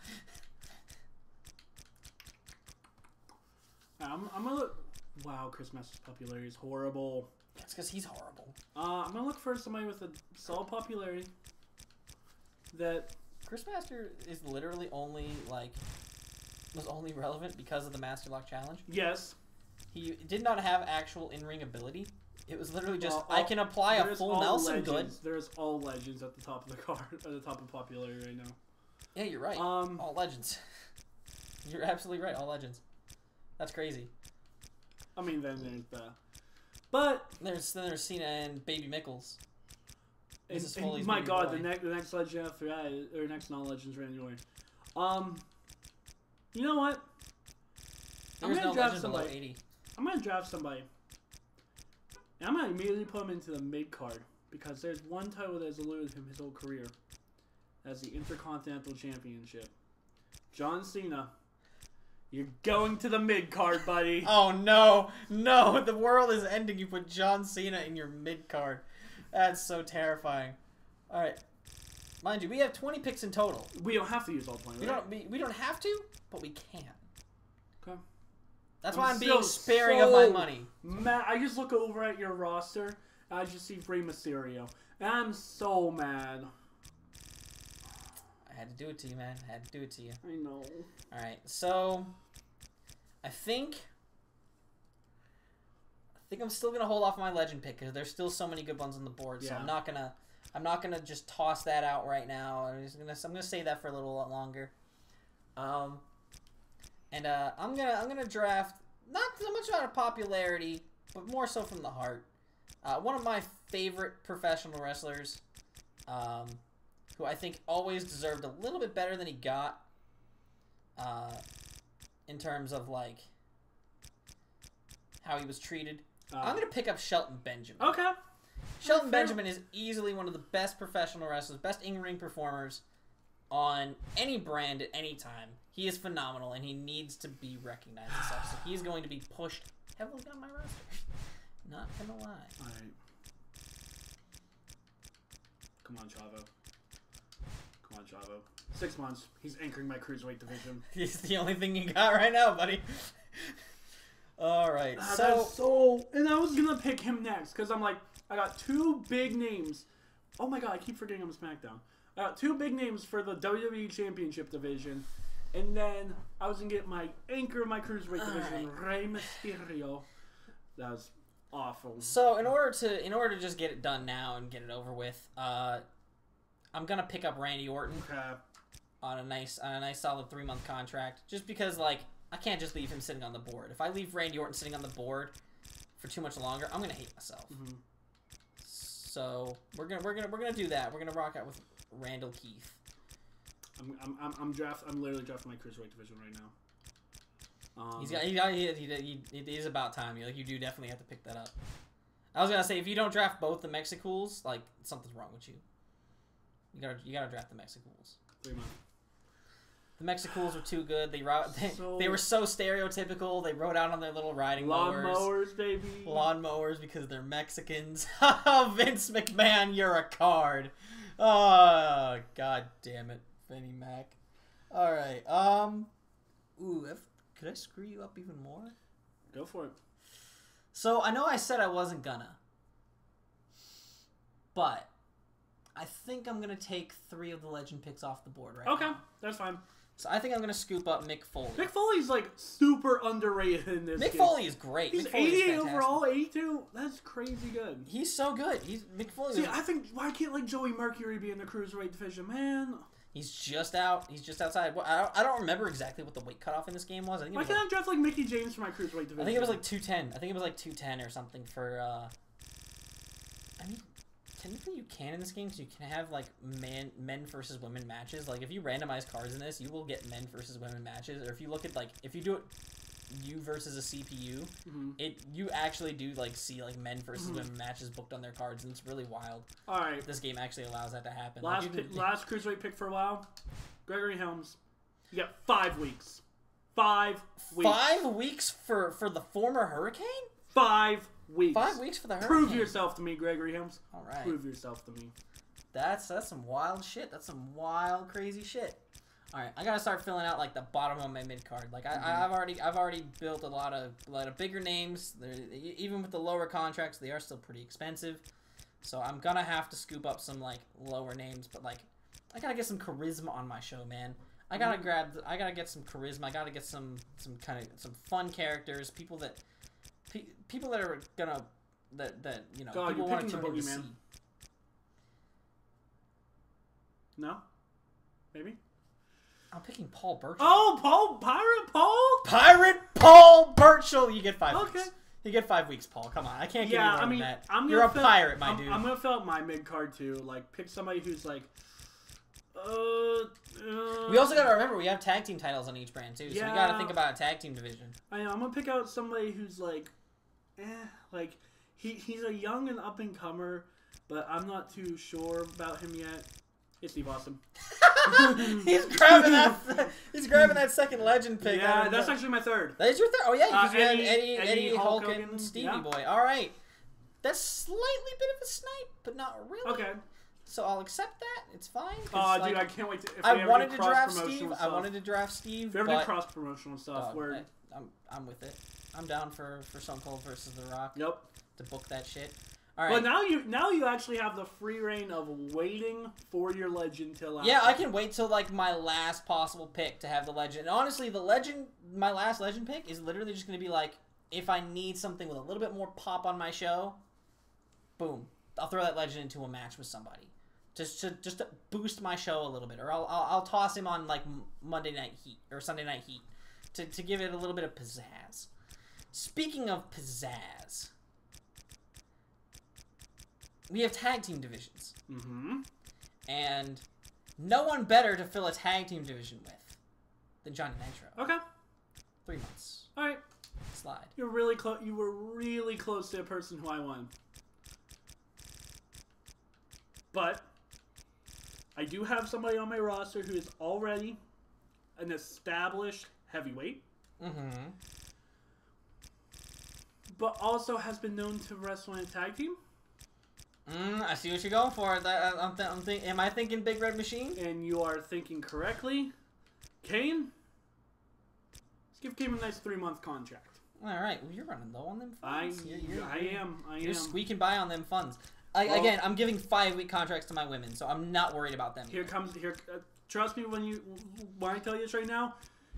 Speaker 1: I'm gonna look. Wow, Chris Masters' popularity is horrible.
Speaker 2: That's because he's horrible.
Speaker 1: I'm gonna look for somebody with a solid popularity. That
Speaker 2: Chris Master is literally only was only relevant because of the Master Lock Challenge.
Speaker 1: Yes.
Speaker 2: He did not have actual in-ring ability. It was literally just I can apply a full Nelson good.
Speaker 1: There's all legends at the top of the card, at the top of popularity right now.
Speaker 2: Yeah, you're right. All legends. You're absolutely right. All legends. That's crazy.
Speaker 1: I mean, then there's the, but
Speaker 2: there's Cena and Baby Mickles.
Speaker 1: And my God, the next legend after that, or next non-legends Randy Orton. You know what?
Speaker 2: There's no legend below 80.
Speaker 1: I'm gonna draft somebody. And I'm gonna immediately put him into the mid card because there's one title that has eluded him his whole career. That's the Intercontinental Championship. John Cena, you're going to the mid card, buddy.
Speaker 2: Oh no, no! The world is ending. You put John Cena in your mid card. That's so terrifying. All right, mind you, we have 20 picks in total.
Speaker 1: We don't have to use all 20. Right?
Speaker 2: We don't have to, but we can.
Speaker 1: Okay.
Speaker 2: That's why I'm being sparing of my money.
Speaker 1: I just look over at your roster, and I just see Rey Mysterio, and I'm so mad.
Speaker 2: I had to do it to you, man. I had to do it to you.
Speaker 1: I know.
Speaker 2: All right, so I think I'm still gonna hold off my legend pick because there's still so many good ones on the board. So I'm not gonna just toss that out right now. I'm gonna save that for a little longer. And I'm gonna draft not so much out of popularity, but more so from the heart. One of my favorite professional wrestlers, who I think always deserved a little bit better than he got, in terms of like how he was treated. I'm gonna pick up Shelton Benjamin.
Speaker 1: Okay.
Speaker 2: Shelton Benjamin is easily one of the best professional wrestlers, best in-ring performers on any brand at any time. He is phenomenal, and he needs to be recognized and such. So he's going to be pushed heavily down my roster. Not gonna lie.
Speaker 1: All right. Come on, Chavo. Come on, Chavo. 6 months. He's anchoring my cruiserweight division.
Speaker 2: He's the only thing you got right now, buddy. All right.
Speaker 1: And I was gonna pick him next because I'm like, I got two big names. Oh my God, I keep forgetting I'm Smackdown. 2 big names for the WWE Championship division, and then I was gonna get my anchor of my cruiserweight division, Rey Mysterio. That was awful.
Speaker 2: So in order to just get it done now and get it over with, I'm gonna pick up Randy Orton on a nice solid 3-month contract, just because like I can't just leave him sitting on the board. If I leave Randy Orton sitting on the board for too much longer, I'm gonna hate myself. So we're gonna do that. We're gonna rock out with Randall Keith.
Speaker 1: I'm literally drafting my cruiserweight division right now.
Speaker 2: It is about time. You do definitely have to pick that up. I was gonna say, if you don't draft both the Mexicools, like something's wrong with you. You gotta draft the Mexicools.
Speaker 1: 3 months.
Speaker 2: The Mexicools were too good. They were so stereotypical. They rode out on their little riding
Speaker 1: lawnmowers, baby.
Speaker 2: Lawnmowers because they're Mexicans. Vince McMahon, you're a card. Oh, god damn it, Vinnie Mac. All right. Could I screw you up even more?
Speaker 1: Go for it.
Speaker 2: So I know I said I wasn't gonna, but I think I'm gonna take 3 of the legend picks off the board right now.
Speaker 1: Okay, that's fine.
Speaker 2: So I think I'm gonna scoop up Mick Foley.
Speaker 1: Mick Foley's like super underrated in this.
Speaker 2: Mick Foley is great.
Speaker 1: He's
Speaker 2: Mick Foley's
Speaker 1: 88 overall, 82. That's crazy good.
Speaker 2: He's so good. Mick Foley.
Speaker 1: See, I think why can't like Joey Mercury be in the cruiserweight division, man?
Speaker 2: He's just out. He's just outside. Well, I don't remember exactly what the weight cutoff in this game was. I think.
Speaker 1: Why can't I draft like Mickey James for my cruiserweight division?
Speaker 2: I think it was like 210. I think it was like 210 or something for. I mean, technically you can in this game because you can have like men versus women matches. Like if you randomize cards in this, you will get men versus women matches. Or if you look at like if you do it, you versus a CPU, you actually do like see like men versus women matches booked on their cards, and it's really wild.
Speaker 1: All right,
Speaker 2: this game actually allows that to happen.
Speaker 1: Last cruiserweight pick for a while, Gregory Helms. You got 5 weeks. 5 weeks.
Speaker 2: 5 weeks for the former Hurricane.
Speaker 1: 5 weeks.
Speaker 2: 5 weeks for the Hurricane.
Speaker 1: Prove yourself to me, Gregory Helms.
Speaker 2: All right.
Speaker 1: Prove yourself to me.
Speaker 2: That's some wild shit. That's some wild, crazy shit. All right, I gotta start filling out like the bottom of my mid card. Like I've already built a lot of bigger names. Even with the lower contracts, they are still pretty expensive. So I'm gonna have to scoop up some like lower names. But like, I gotta get some charisma on my show, man. I gotta get some charisma. I gotta get some fun characters. People that are gonna that you know
Speaker 1: God,
Speaker 2: people want to tune in to see.
Speaker 1: No, maybe.
Speaker 2: I'm picking Paul Burchill.
Speaker 1: Oh,
Speaker 2: Pirate Paul Burchill. You get 5 weeks. You get 5 weeks, Paul. Come on, I can't give you more than that. You're a pirate, my dude.
Speaker 1: I'm gonna fill out my mid card too. Like, pick somebody who's like.
Speaker 2: We also gotta remember we have tag team titles on each brand too, so we gotta think about a tag team division.
Speaker 1: I know. I'm gonna pick out somebody who's like, like he's a young and up and comer, but I'm not too sure about him yet. It's Steve Austin.
Speaker 2: He's grabbing that second legend pick.
Speaker 1: Yeah, that's actually my third.
Speaker 2: That is your third? Oh yeah, because you had Eddie
Speaker 1: Hulk
Speaker 2: Hogan,
Speaker 1: Hogan,
Speaker 2: Stevie Boy. All right, that's slightly bit of a snipe, but not really.
Speaker 1: Okay.
Speaker 2: So I'll accept that. It's fine.
Speaker 1: Oh, dude, I can't wait to.
Speaker 2: I wanted to draft Steve. I wanted to draft Steve.
Speaker 1: If we ever do cross promotional stuff,
Speaker 2: I'm with it. I'm down for Stone Cold versus The Rock.
Speaker 1: Yep.
Speaker 2: To book that shit. All right.
Speaker 1: Well, now you actually have the free reign of waiting for your legend till after.
Speaker 2: Yeah, I can wait till like my last possible pick to have the legend. And honestly, my last legend pick is literally just going to be like, if I need something with a little bit more pop on my show, boom, I'll throw that legend into a match with somebody, just to boost my show a little bit, or I'll toss him on like Monday Night Heat or Sunday Night Heat to give it a little bit of pizzazz. Speaking of pizzazz. We have tag team divisions. And no one better to fill a tag team division with than Johnny Nitro.
Speaker 1: Okay.
Speaker 2: 3 months.
Speaker 1: All right.
Speaker 2: Slide.
Speaker 1: You're really close. You were really close to a person who I won. But I do have somebody on my roster who is already an established heavyweight. But also has been known to wrestle in a tag team.
Speaker 2: I see what you're going for. Am I thinking Big Red Machine?
Speaker 1: And you are thinking correctly. Kane? Let's give Kane a nice 3-month contract.
Speaker 2: All right. Well, you're running low on them funds.
Speaker 1: I am.
Speaker 2: You're squeaking by on them funds. Again, I'm giving 5-week contracts to my women, so I'm not worried about them.
Speaker 1: Trust me when I tell you this right now.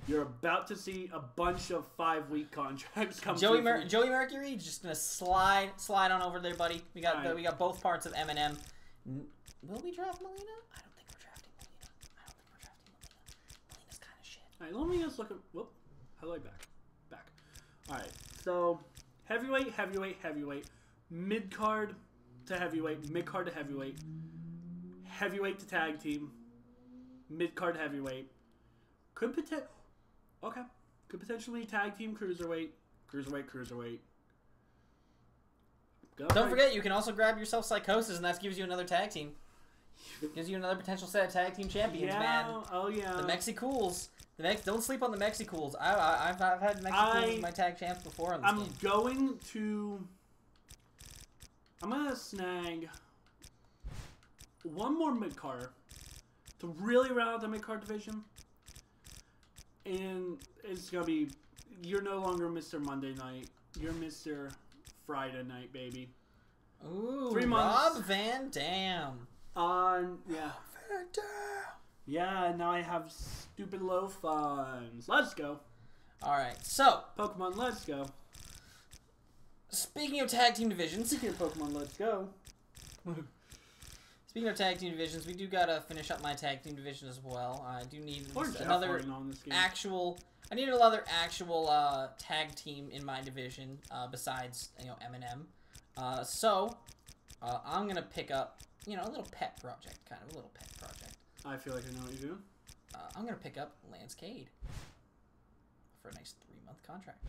Speaker 1: You're about to see a bunch of 5-week contracts come.
Speaker 2: Joey Mercury just gonna slide on over there, buddy. We got both parts of Eminem. Will we draft Melina? I don't think we're drafting Melina. Melina's kind of shit.
Speaker 1: All right, let me just look at. Whoop. How do I back? All right. So heavyweight, mid card to heavyweight, mid card to heavyweight, heavyweight to tag team, mid card to heavyweight. Could potentially tag team cruiserweight.
Speaker 2: Don't forget, you can also grab yourself Psychosis, and that gives you another tag team. Gives you another potential set of tag team champions, man.
Speaker 1: Oh yeah.
Speaker 2: The Mexicools. Don't sleep on the Mexicools. I've had Mexicools as my tag champs before on this game.
Speaker 1: I'm gonna snag one more mid card to really round out the mid card division. And it's gonna be, you're no longer Mr. Monday Night. You're Mr. Friday Night, baby.
Speaker 2: Ooh,
Speaker 1: 3 months.
Speaker 2: Rob Van Dam.
Speaker 1: Yeah.
Speaker 2: Van Dam.
Speaker 1: Yeah, now I have stupid low funds. Let's go.
Speaker 2: Alright, so.
Speaker 1: Pokemon, let's go.
Speaker 2: Speaking of tag team divisions.
Speaker 1: Speaking of Pokemon, let's go.
Speaker 2: Speaking of tag team divisions, we do gotta finish up my tag team division as well. I do need another actual. I need another actual tag team in my division besides Eminem. So I'm gonna pick up a little pet project, kind of a little pet project.
Speaker 1: I feel like I know what you're doing.
Speaker 2: I'm gonna pick up Lance Cade for a nice 3-month contract.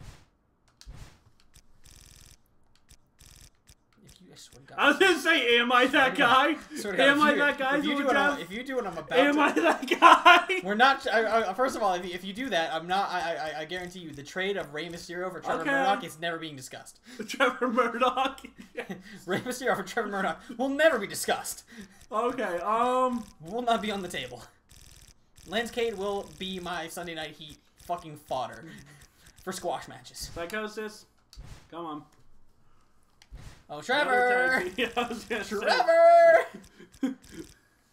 Speaker 2: I swear to God.
Speaker 1: I was gonna say, am I that guy? Am I that guy?
Speaker 2: If you do what I'm about
Speaker 1: am I that guy?
Speaker 2: We're not. First of all, if you do that, I'm not. I guarantee you, the trade of Rey Mysterio for Trevor Murdoch is never being discussed.
Speaker 1: Trevor Murdoch. Yes.
Speaker 2: Rey Mysterio for Trevor Murdoch will never be discussed.
Speaker 1: Okay.
Speaker 2: Will not be on the table. Lance Cade will be my Sunday Night Heat fucking fodder for squash matches.
Speaker 1: Psychosis, come on.
Speaker 2: Oh, Trevor!
Speaker 1: Trevor!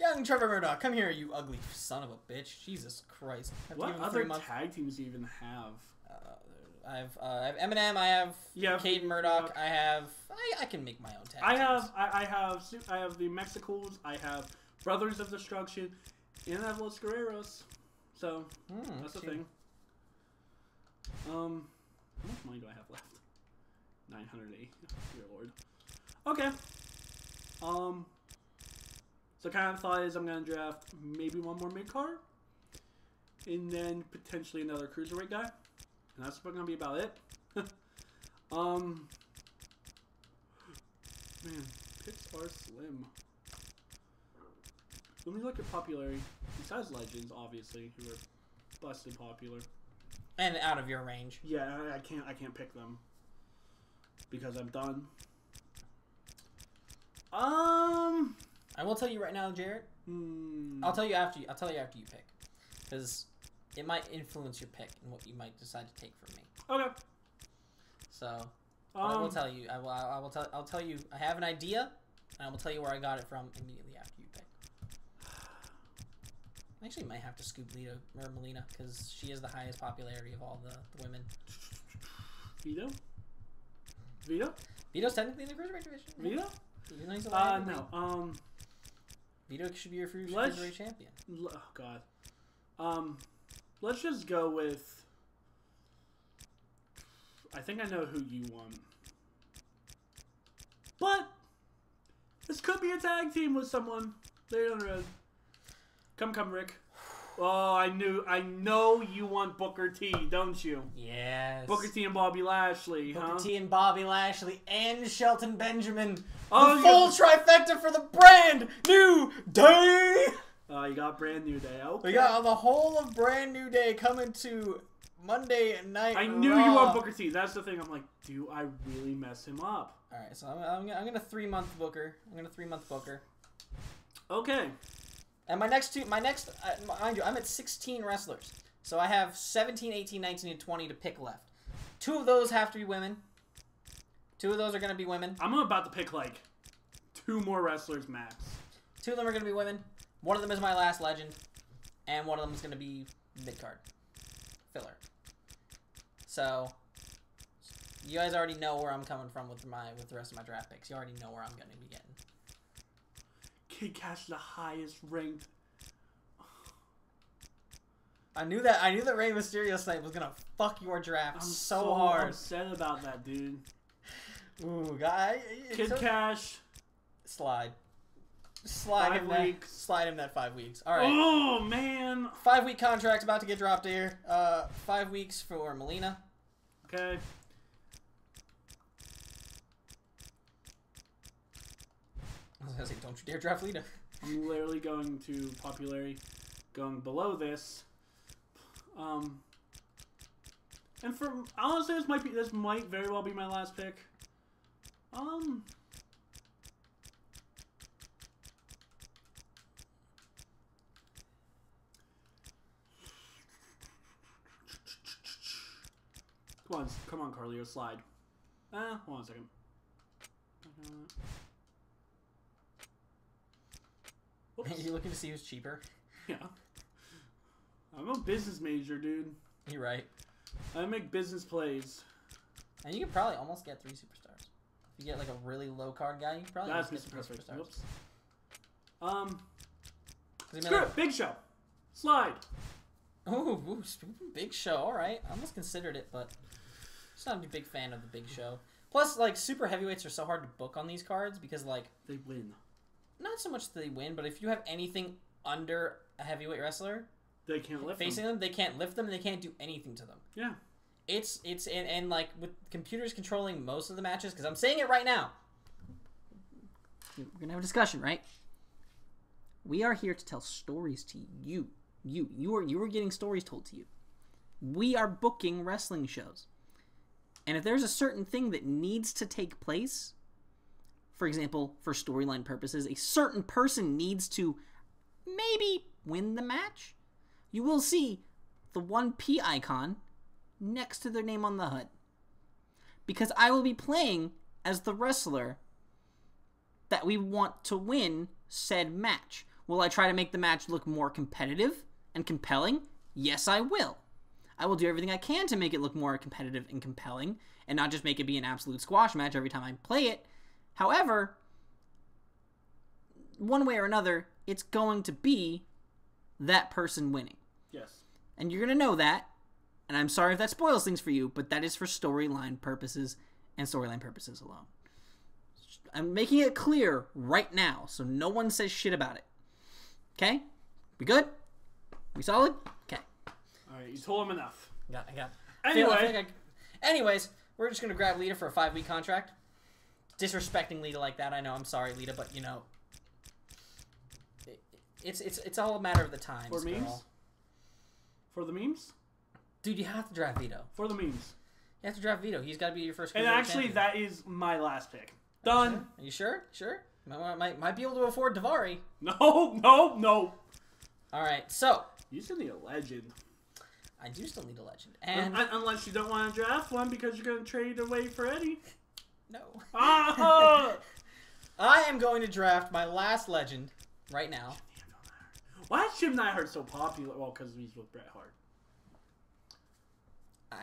Speaker 2: Young Trevor Murdoch, come here, you ugly son of a bitch. Jesus Christ.
Speaker 1: What other tag teams do you even have?
Speaker 2: I have Eminem, I have Cade Murdoch, I can make my own tag teams.
Speaker 1: I have the Mexicools, I have Brothers of Destruction, and I have Los Guerreros. So, that's the thing. How much money do I have left? 980. Dear Lord. Okay. So kind of thought is I'm gonna draft maybe one more mid card, and then potentially another cruiserweight guy, and that's gonna be about it. Man, picks are slim. Let me look at popularity. Besides Legends, obviously, who are busted popular.
Speaker 2: And out of your range.
Speaker 1: Yeah, I can't pick them. Because I'm done.
Speaker 2: I will tell you right now, Jarret. I'll tell you after you pick, because it might influence your pick and what you might decide to take from me.
Speaker 1: Okay.
Speaker 2: So, I will tell you. I'll tell you. I have an idea, and I will tell you where I got it from immediately after you pick. I actually might have to scoop Melina because she has the highest popularity of all the women.
Speaker 1: Vito?
Speaker 2: Vito's technically in the cruiserweight division.
Speaker 1: Vito?
Speaker 2: Even though he's
Speaker 1: no.
Speaker 2: Vito should be your cruiserweight champion.
Speaker 1: Oh God. Let's just go with. I think I know who you want. But this could be a tag team with someone later on the road. Come, Rick. Oh, I know you want Booker T, don't you?
Speaker 2: Yes.
Speaker 1: Booker T and Bobby Lashley,
Speaker 2: Booker T and Bobby Lashley and Shelton Benjamin.
Speaker 1: Oh,
Speaker 2: the full trifecta for the brand new day.
Speaker 1: You got brand new day. Okay.
Speaker 2: We got the whole of brand new day coming to Monday night.
Speaker 1: I knew you want Booker T. That's the thing. I'm like, do I really mess him up?
Speaker 2: All right, so I'm gonna 3-month Booker.
Speaker 1: Okay.
Speaker 2: And mind you, I'm at 16 wrestlers. So I have 17, 18, 19, and 20 to pick left. 2 of those have to be women. 2 of those are going to be women.
Speaker 1: I'm about to pick, like, 2 more wrestlers max.
Speaker 2: 2 of them are going to be women. One of them is my last legend. And one of them is going to be mid-card. Filler. So, you guys already know where I'm coming from with the rest of my draft picks. You already know where I'm going to be getting.
Speaker 1: Kid Cash, the highest ranked.
Speaker 2: I knew that Rey Mysterio snipe was gonna fuck your draft so hard.
Speaker 1: I'm upset about that, dude.
Speaker 2: Ooh, guy.
Speaker 1: Kid Cash.
Speaker 2: Slide him
Speaker 1: 5 weeks.
Speaker 2: Slide him that 5 weeks. All right.
Speaker 1: Oh man.
Speaker 2: 5-week contract's about to get dropped here. 5 weeks for Melina.
Speaker 1: Okay.
Speaker 2: I was gonna say, don't you dare draft Lita.
Speaker 1: I'm literally going to popularity, going below this. And for honestly, this might very well be my last pick. Come on, Carlio, slide. Hold on a second.
Speaker 2: Are you looking to see who's cheaper?
Speaker 1: Yeah. I'm a business major, dude.
Speaker 2: You're right.
Speaker 1: I make business plays.
Speaker 2: And you could probably almost get 3 superstars. If you get like a really low card guy, you could probably
Speaker 1: That's
Speaker 2: get
Speaker 1: Mr.
Speaker 2: 3
Speaker 1: Perfect.
Speaker 2: superstars.
Speaker 1: Whoops. Screw it. Big Show. Slide.
Speaker 2: Ooh, Big Show. All right. I almost considered it, but just not a big fan of the Big Show. Plus, like, super heavyweights are so hard to book on these cards because, like...
Speaker 1: They win.
Speaker 2: Not so much that they win, but if you have anything under a heavyweight wrestler...
Speaker 1: They can't lift
Speaker 2: facing them. They can't lift them, and they can't do anything to them.
Speaker 1: Yeah.
Speaker 2: And like, with computers controlling most of the matches, because I'm saying it right now. We're going to have a discussion, right? We are here to tell stories to you. You are getting stories told to you. We are booking wrestling shows. And if there's a certain thing that needs to take place, for example, for storyline purposes, a certain person needs to maybe win the match, you will see the 1P icon next to their name on the HUD. Because I will be playing as the wrestler that we want to win said match. Will I try to make the match look more competitive and compelling? Yes, I will. I will do everything I can to make it look more competitive and compelling and not just make it be an absolute squash match every time I play it. However, one way or another, it's going to be that person winning.
Speaker 1: Yes.
Speaker 2: And you're going to know that. And I'm sorry if that spoils things for you, but that is for storyline purposes and storyline purposes alone. I'm making it clear right now so no one says shit about it. Okay? We good? We solid? Okay.
Speaker 1: Alright, you told him enough.
Speaker 2: I got.
Speaker 1: Anyway.
Speaker 2: Anyways, we're just going to grab Lita for a 5-week contract. Disrespecting Lita like that, I know. I'm sorry, Lita, but you know. It's all a matter of the times.
Speaker 1: For memes?
Speaker 2: Girl.
Speaker 1: For the memes?
Speaker 2: Dude, you have to draft Vito.
Speaker 1: For the memes.
Speaker 2: You have to draft Vito. He's got to be your first.
Speaker 1: And actually, that is my last pick. Done.
Speaker 2: Are you sure? Sure? Might be able to afford Davari.
Speaker 1: No.
Speaker 2: All right, so.
Speaker 1: You still need a legend.
Speaker 2: I do still need a legend. And
Speaker 1: unless you don't want to draft one because you're going to trade away for Eddie.
Speaker 2: No.
Speaker 1: Ah!
Speaker 2: I am going to draft my last legend right now.
Speaker 1: Why is Jim Neidhart so popular? Well, because he's with Bret Hart.
Speaker 2: I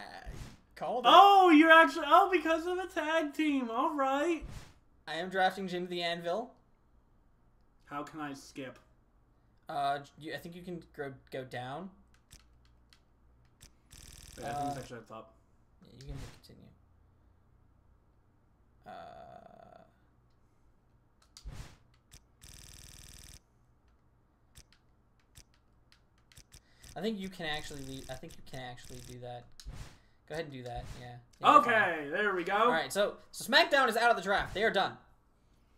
Speaker 2: called it.
Speaker 1: Oh, you're actually... Oh, because of a tag team. All right.
Speaker 2: I am drafting Jim the Anvil.
Speaker 1: How can I skip?
Speaker 2: I think you can go down.
Speaker 1: Wait, I think it's actually at the top.
Speaker 2: Yeah, you can continue. I think you can actually do that. Go ahead and do that. Yeah.
Speaker 1: Okay, there we go.
Speaker 2: All right, so Smackdown is out of the draft. They are done.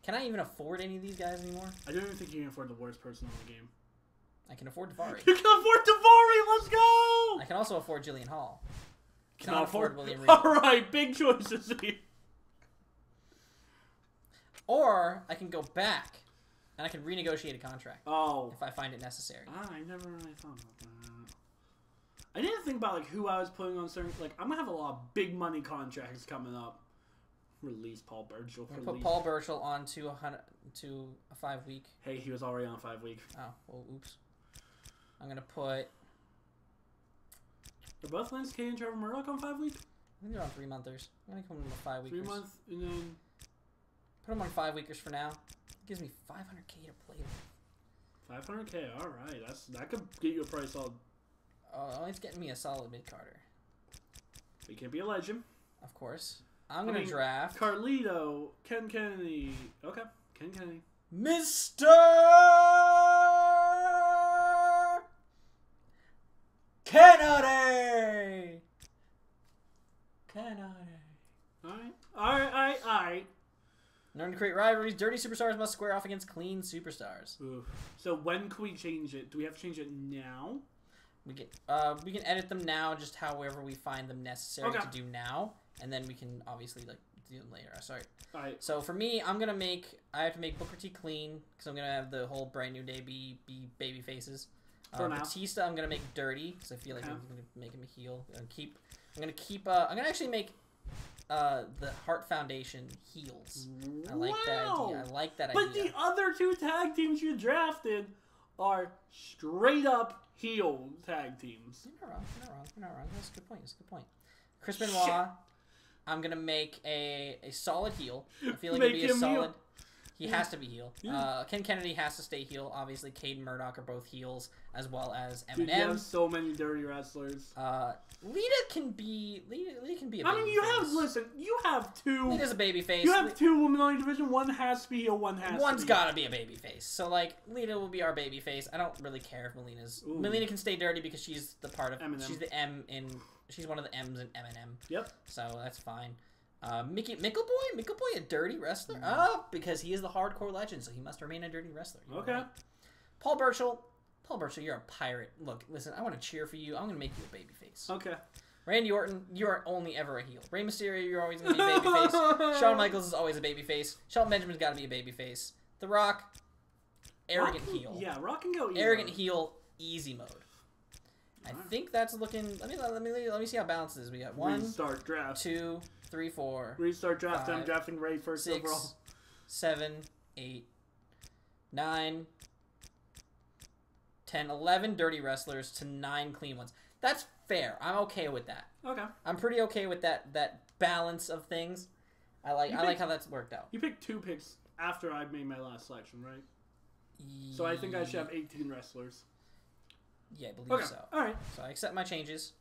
Speaker 2: Can I even afford any of these guys anymore?
Speaker 1: I don't even think you can afford the worst person in the game.
Speaker 2: I can afford Davari.
Speaker 1: You can afford Davari. Let's go.
Speaker 2: I can also afford Jillian Hall.
Speaker 1: Cannot afford
Speaker 2: William Regal.
Speaker 1: All right, big choices here.
Speaker 2: Or I can go back and I can renegotiate a contract.
Speaker 1: Oh.
Speaker 2: If I find it necessary.
Speaker 1: I never really thought about that. I didn't think about like who I was putting on certain. Like I'm gonna have a lot of big money contracts coming up. Release Paul Burchill.
Speaker 2: I'm gonna put Paul Burchill on to a 5-week.
Speaker 1: Hey, he was already on 5-week.
Speaker 2: Oh, well, oops. I'm gonna put.
Speaker 1: Are both Lance K and Trevor Murdoch on 5-week?
Speaker 2: I think they're on 3-monthers. I'm gonna come on 5-weekers.
Speaker 1: 3 months, and then
Speaker 2: put them on 5-weekers for now. It gives me 500K to play with.
Speaker 1: 500K. All right, that could get you a price solid.
Speaker 2: Oh, it's getting me a solid mid Carter.
Speaker 1: He can't be a legend.
Speaker 2: Of course. I'm gonna draft
Speaker 1: Carlito, Ken Kennedy. Okay, Ken Kennedy.
Speaker 2: Mr. Kennedy.
Speaker 1: All right.
Speaker 2: In order to create rivalries, dirty superstars must square off against clean superstars.
Speaker 1: Oof. So when can we change it? Do we have to change it now?
Speaker 2: We can edit them now, just however we find them necessary to do now, and then we can obviously like do them later. Sorry.
Speaker 1: All right.
Speaker 2: So for me, I have to make Booker T clean because I'm gonna have the whole brand new day be baby faces. Batista, I'm gonna make dirty because I feel like I'm gonna make him a heel. I'm gonna actually make the Heart Foundation heels. I like that idea. I like that idea.
Speaker 1: But the other 2 tag teams you drafted are straight up heel tag teams.
Speaker 2: You're not wrong. That's a good point. Chris Benoit, I'm gonna make a solid heel. I feel like he'll be a solid. Heel. He has to be heel. Yeah. Ken Kennedy has to stay heel. Obviously, Cade and Murdoch are both heels, as well as Eminem.
Speaker 1: Dude, you have so many dirty wrestlers.
Speaker 2: Lita can be a baby
Speaker 1: you have 2.
Speaker 2: Lita's a baby face.
Speaker 1: You have 2 women on your division. One has to be heel, one's
Speaker 2: gotta be a baby face. So, like, Lita will be our baby face. I don't really care if Melina's... Ooh. Melina can stay dirty because she's the part of... Eminem. She's the M in... She's one of the M's in Eminem.
Speaker 1: Yep.
Speaker 2: So, that's fine. Mickleboy, a dirty wrestler? Because he is the hardcore legend, so he must remain a dirty wrestler.
Speaker 1: Okay. Right?
Speaker 2: Paul Burchill, you're a pirate. Look, listen, I want to cheer for you. I'm going to make you a babyface.
Speaker 1: Okay.
Speaker 2: Randy Orton, you are only ever a heel. Rey Mysterio, you're always going to be a babyface. Shawn Michaels is always a babyface. Shelton Benjamin's got to be a babyface. The Rock, arrogant heel.
Speaker 1: Yeah, Rock can go heel.
Speaker 2: Arrogant heel, easy mode. I think that's looking... Let me see how balanced it is. We got 1,
Speaker 1: Restart draft.
Speaker 2: 2, 3, 4.
Speaker 1: Restart draft. I'm drafting Ray first
Speaker 2: 6,
Speaker 1: overall.
Speaker 2: 7, 8, 9, 10, 11 dirty wrestlers to 9 clean ones. That's fair. I'm okay with that.
Speaker 1: Okay.
Speaker 2: I'm pretty okay with that balance of things. I like how that's worked out.
Speaker 1: You picked 2 picks after I made my last selection, right? So I think I should have 18 wrestlers.
Speaker 2: Yeah, I believe so.
Speaker 1: All right.
Speaker 2: So I accept my changes.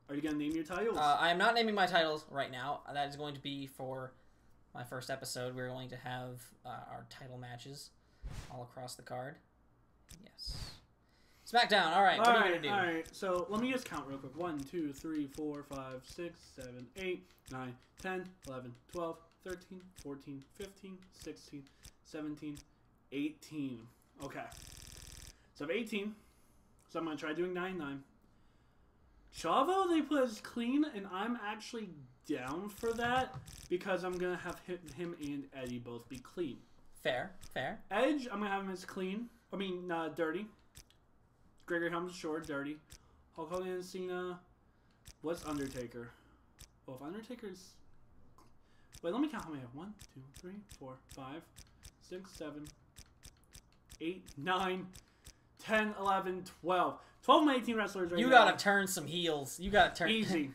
Speaker 1: Are you going to name your titles?
Speaker 2: I am not naming my titles right now. That is going to be for my first episode. We're going to have our title matches all across the card. Yes. Smackdown. All right. What are you going to do?
Speaker 1: All right. So let me just count real quick. 1, 2, 3, 4, 5, 6, 7, 8, 9, 10, 11, 12, 13, 14, 15, 16, 17, 18. Okay. So I have 18. So I'm going to try doing 9-9. Chavo, they put as clean, and I'm actually down for that because I'm going to have him and Eddie both be clean.
Speaker 2: Fair.
Speaker 1: Edge, I'm going to have him as clean. Dirty. Gregory Helmsley, short, dirty. Hulk Hogan and Cena. What's Undertaker? Well, if Undertaker's... Wait, let me count how many I have. 1, 2, 3, 4, 5, 6, 7, 8, 9... 10, 11, 12. 12 and 18 wrestlers right now.
Speaker 2: You gotta turn some heels. You gotta turn...
Speaker 1: Easy.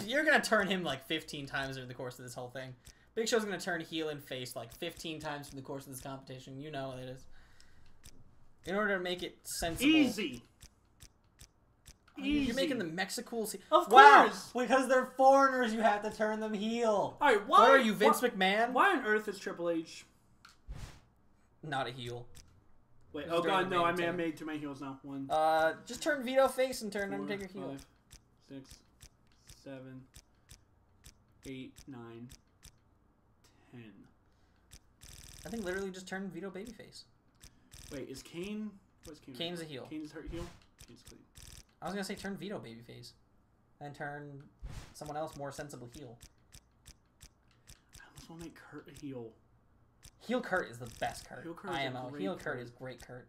Speaker 2: You're gonna turn him like 15 times over the course of this whole thing. Big Show's gonna turn heel and face like 15 times in the course of this competition. You know what it is. In order to make it sensible...
Speaker 1: Easy.
Speaker 2: You're making them Mexicools.
Speaker 1: Of course.
Speaker 2: Because they're foreigners, you have to turn them heel.
Speaker 1: All right,
Speaker 2: what are you, Vince McMahon?
Speaker 1: Why on earth is Triple H
Speaker 2: not a heel?
Speaker 1: Wait, oh god, no, I may have made too many heels now. 1.
Speaker 2: Just turn Vito face and turn Undertaker heel.
Speaker 1: 5, 6, 7, 8, 9, 10.
Speaker 2: I think literally just turn Vito babyface.
Speaker 1: Wait, is Kane... What's Kane?
Speaker 2: Kane's a heel.
Speaker 1: Kane's hurt heel? Kane's clean.
Speaker 2: I was going to say turn Vito babyface. And turn someone else more sensible heel.
Speaker 1: I almost want to make Kurt a heel.
Speaker 2: Heel Kurt is the best Kurt. IMO. Heel Kurt is great Kurt.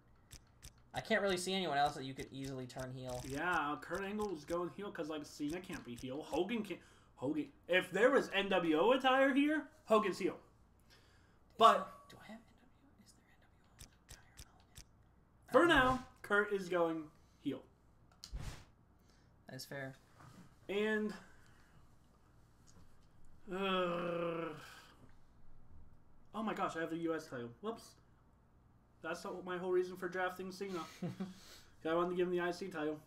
Speaker 2: I can't really see anyone else that you could easily turn heel.
Speaker 1: Yeah, Kurt Angle's going heel because like Cena can't be heel. Hogan can't. Hogan. If there was NWO attire here, Hogan's heel. But
Speaker 2: Do I have NWO? Is there NWO attire?
Speaker 1: For now, Kurt is going heel.
Speaker 2: That's fair.
Speaker 1: And oh my gosh, I have the U.S. title. Whoops. That's not my whole reason for drafting Cena. I wanted to give him the IC title.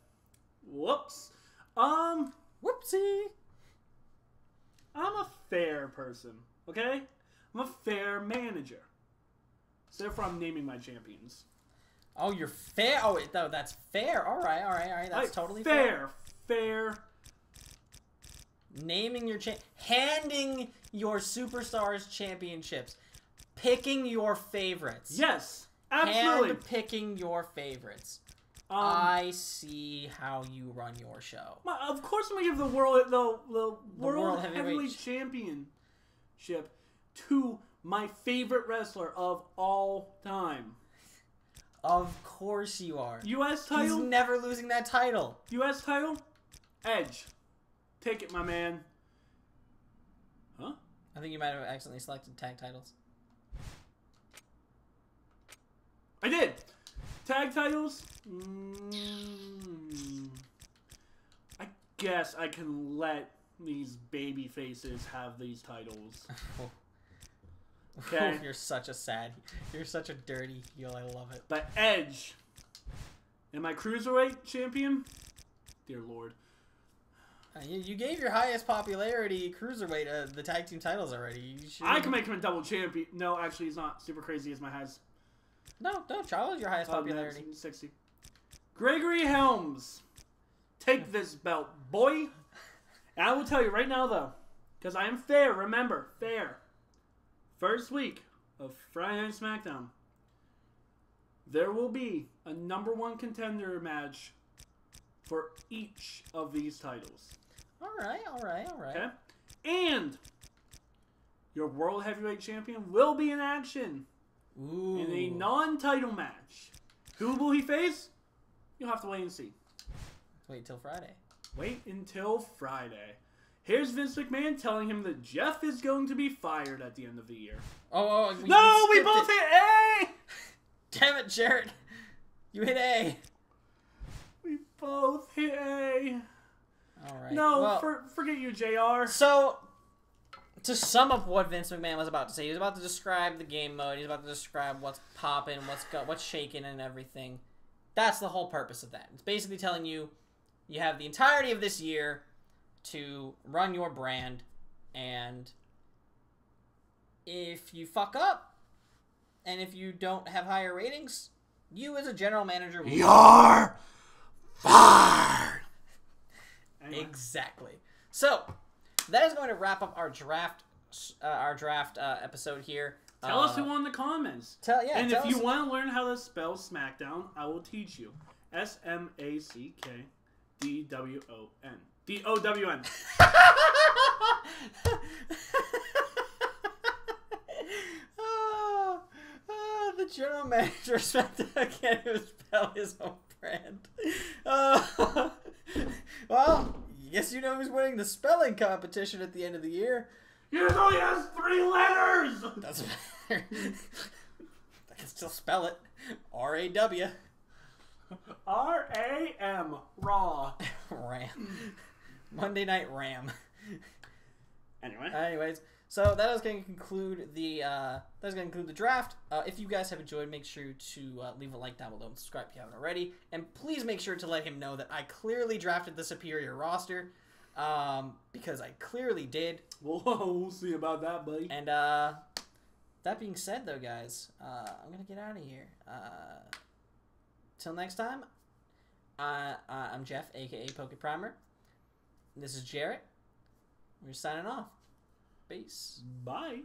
Speaker 1: Whoops.
Speaker 2: Whoopsie.
Speaker 1: I'm a fair person, okay? I'm a fair manager. So therefore, I'm naming my champions.
Speaker 2: Oh, you're fair. Oh, no, that's fair. All right. That's totally fair.
Speaker 1: Fair.
Speaker 2: Naming your handing your superstars championships, picking your favorites.
Speaker 1: Yes, absolutely.
Speaker 2: Hand picking your favorites. I see how you run your show.
Speaker 1: Of course, I'm gonna give the world heavyweight championship to my favorite wrestler of all time.
Speaker 2: Of course you are.
Speaker 1: U.S. title.
Speaker 2: He's never losing that title.
Speaker 1: U.S. title. Edge. Take it, my man. Huh?
Speaker 2: I think you might have accidentally selected tag titles.
Speaker 1: I did. Tag titles? I guess I can let these baby faces have these titles. Okay.
Speaker 2: You're such a dirty heel. I love it.
Speaker 1: But Edge. Am I Cruiserweight champion? Dear Lord.
Speaker 2: You gave your highest popularity Cruiserweight the tag team titles already.
Speaker 1: I can make him a double champion. No, actually, he's not super crazy as my highest.
Speaker 2: No, Charles, your highest popularity.
Speaker 1: 60. Gregory Helms. Take this belt, boy. And I will tell you right now, though, because I am fair, remember, fair. First week of Friday Night Smackdown, there will be a #1 contender match for each of these titles.
Speaker 2: All right.
Speaker 1: Okay? And your World Heavyweight Champion will be in action.
Speaker 2: Ooh.
Speaker 1: In a non-title match. Who will he face? You'll have to wait and see.
Speaker 2: Wait till Friday.
Speaker 1: Wait until Friday. Here's Vince McMahon telling him that Jeff is going to be fired at the end of the year. We both hit A!
Speaker 2: Damn it, Jarret. You hit A.
Speaker 1: We both hit A.
Speaker 2: All right.
Speaker 1: No,
Speaker 2: well,
Speaker 1: forget you, JR.
Speaker 2: So, to sum up what Vince McMahon was about to say, he was about to describe the game mode. He's about to describe what's popping, what's shaking, and everything. That's the whole purpose of that. It's basically telling you you have the entirety of this year to run your brand, and if you fuck up, and if you don't have higher ratings, you as a general manager will...
Speaker 1: You're fired!
Speaker 2: Anyway. Exactly. So, that is going to wrap up our draft episode here.
Speaker 1: Tell us who won the comments. And if you want to learn how to spell Smackdown, I will teach you. SMACKDWON. DOWN.
Speaker 2: The general manager can't even spell his own brand. Well, guess you know who's winning the spelling competition at the end of the year.
Speaker 1: He only has 3 letters!
Speaker 2: Doesn't matter. I can still spell it. R-A-W.
Speaker 1: R-A-M. Raw.
Speaker 2: Ram. Monday Night Ram.
Speaker 1: Anyways,
Speaker 2: so that is going to conclude the draft. If you guys have enjoyed, make sure to leave a like down below and subscribe if you haven't already. And please make sure to let him know that I clearly drafted the superior roster. Because I clearly did.
Speaker 1: We'll see about that, buddy.
Speaker 2: And that being said, though, guys, I'm gonna get out of here. Till next time, I'm Jeff, aka PokePrimer. This is Jarret. We're signing off. Peace.
Speaker 1: Bye.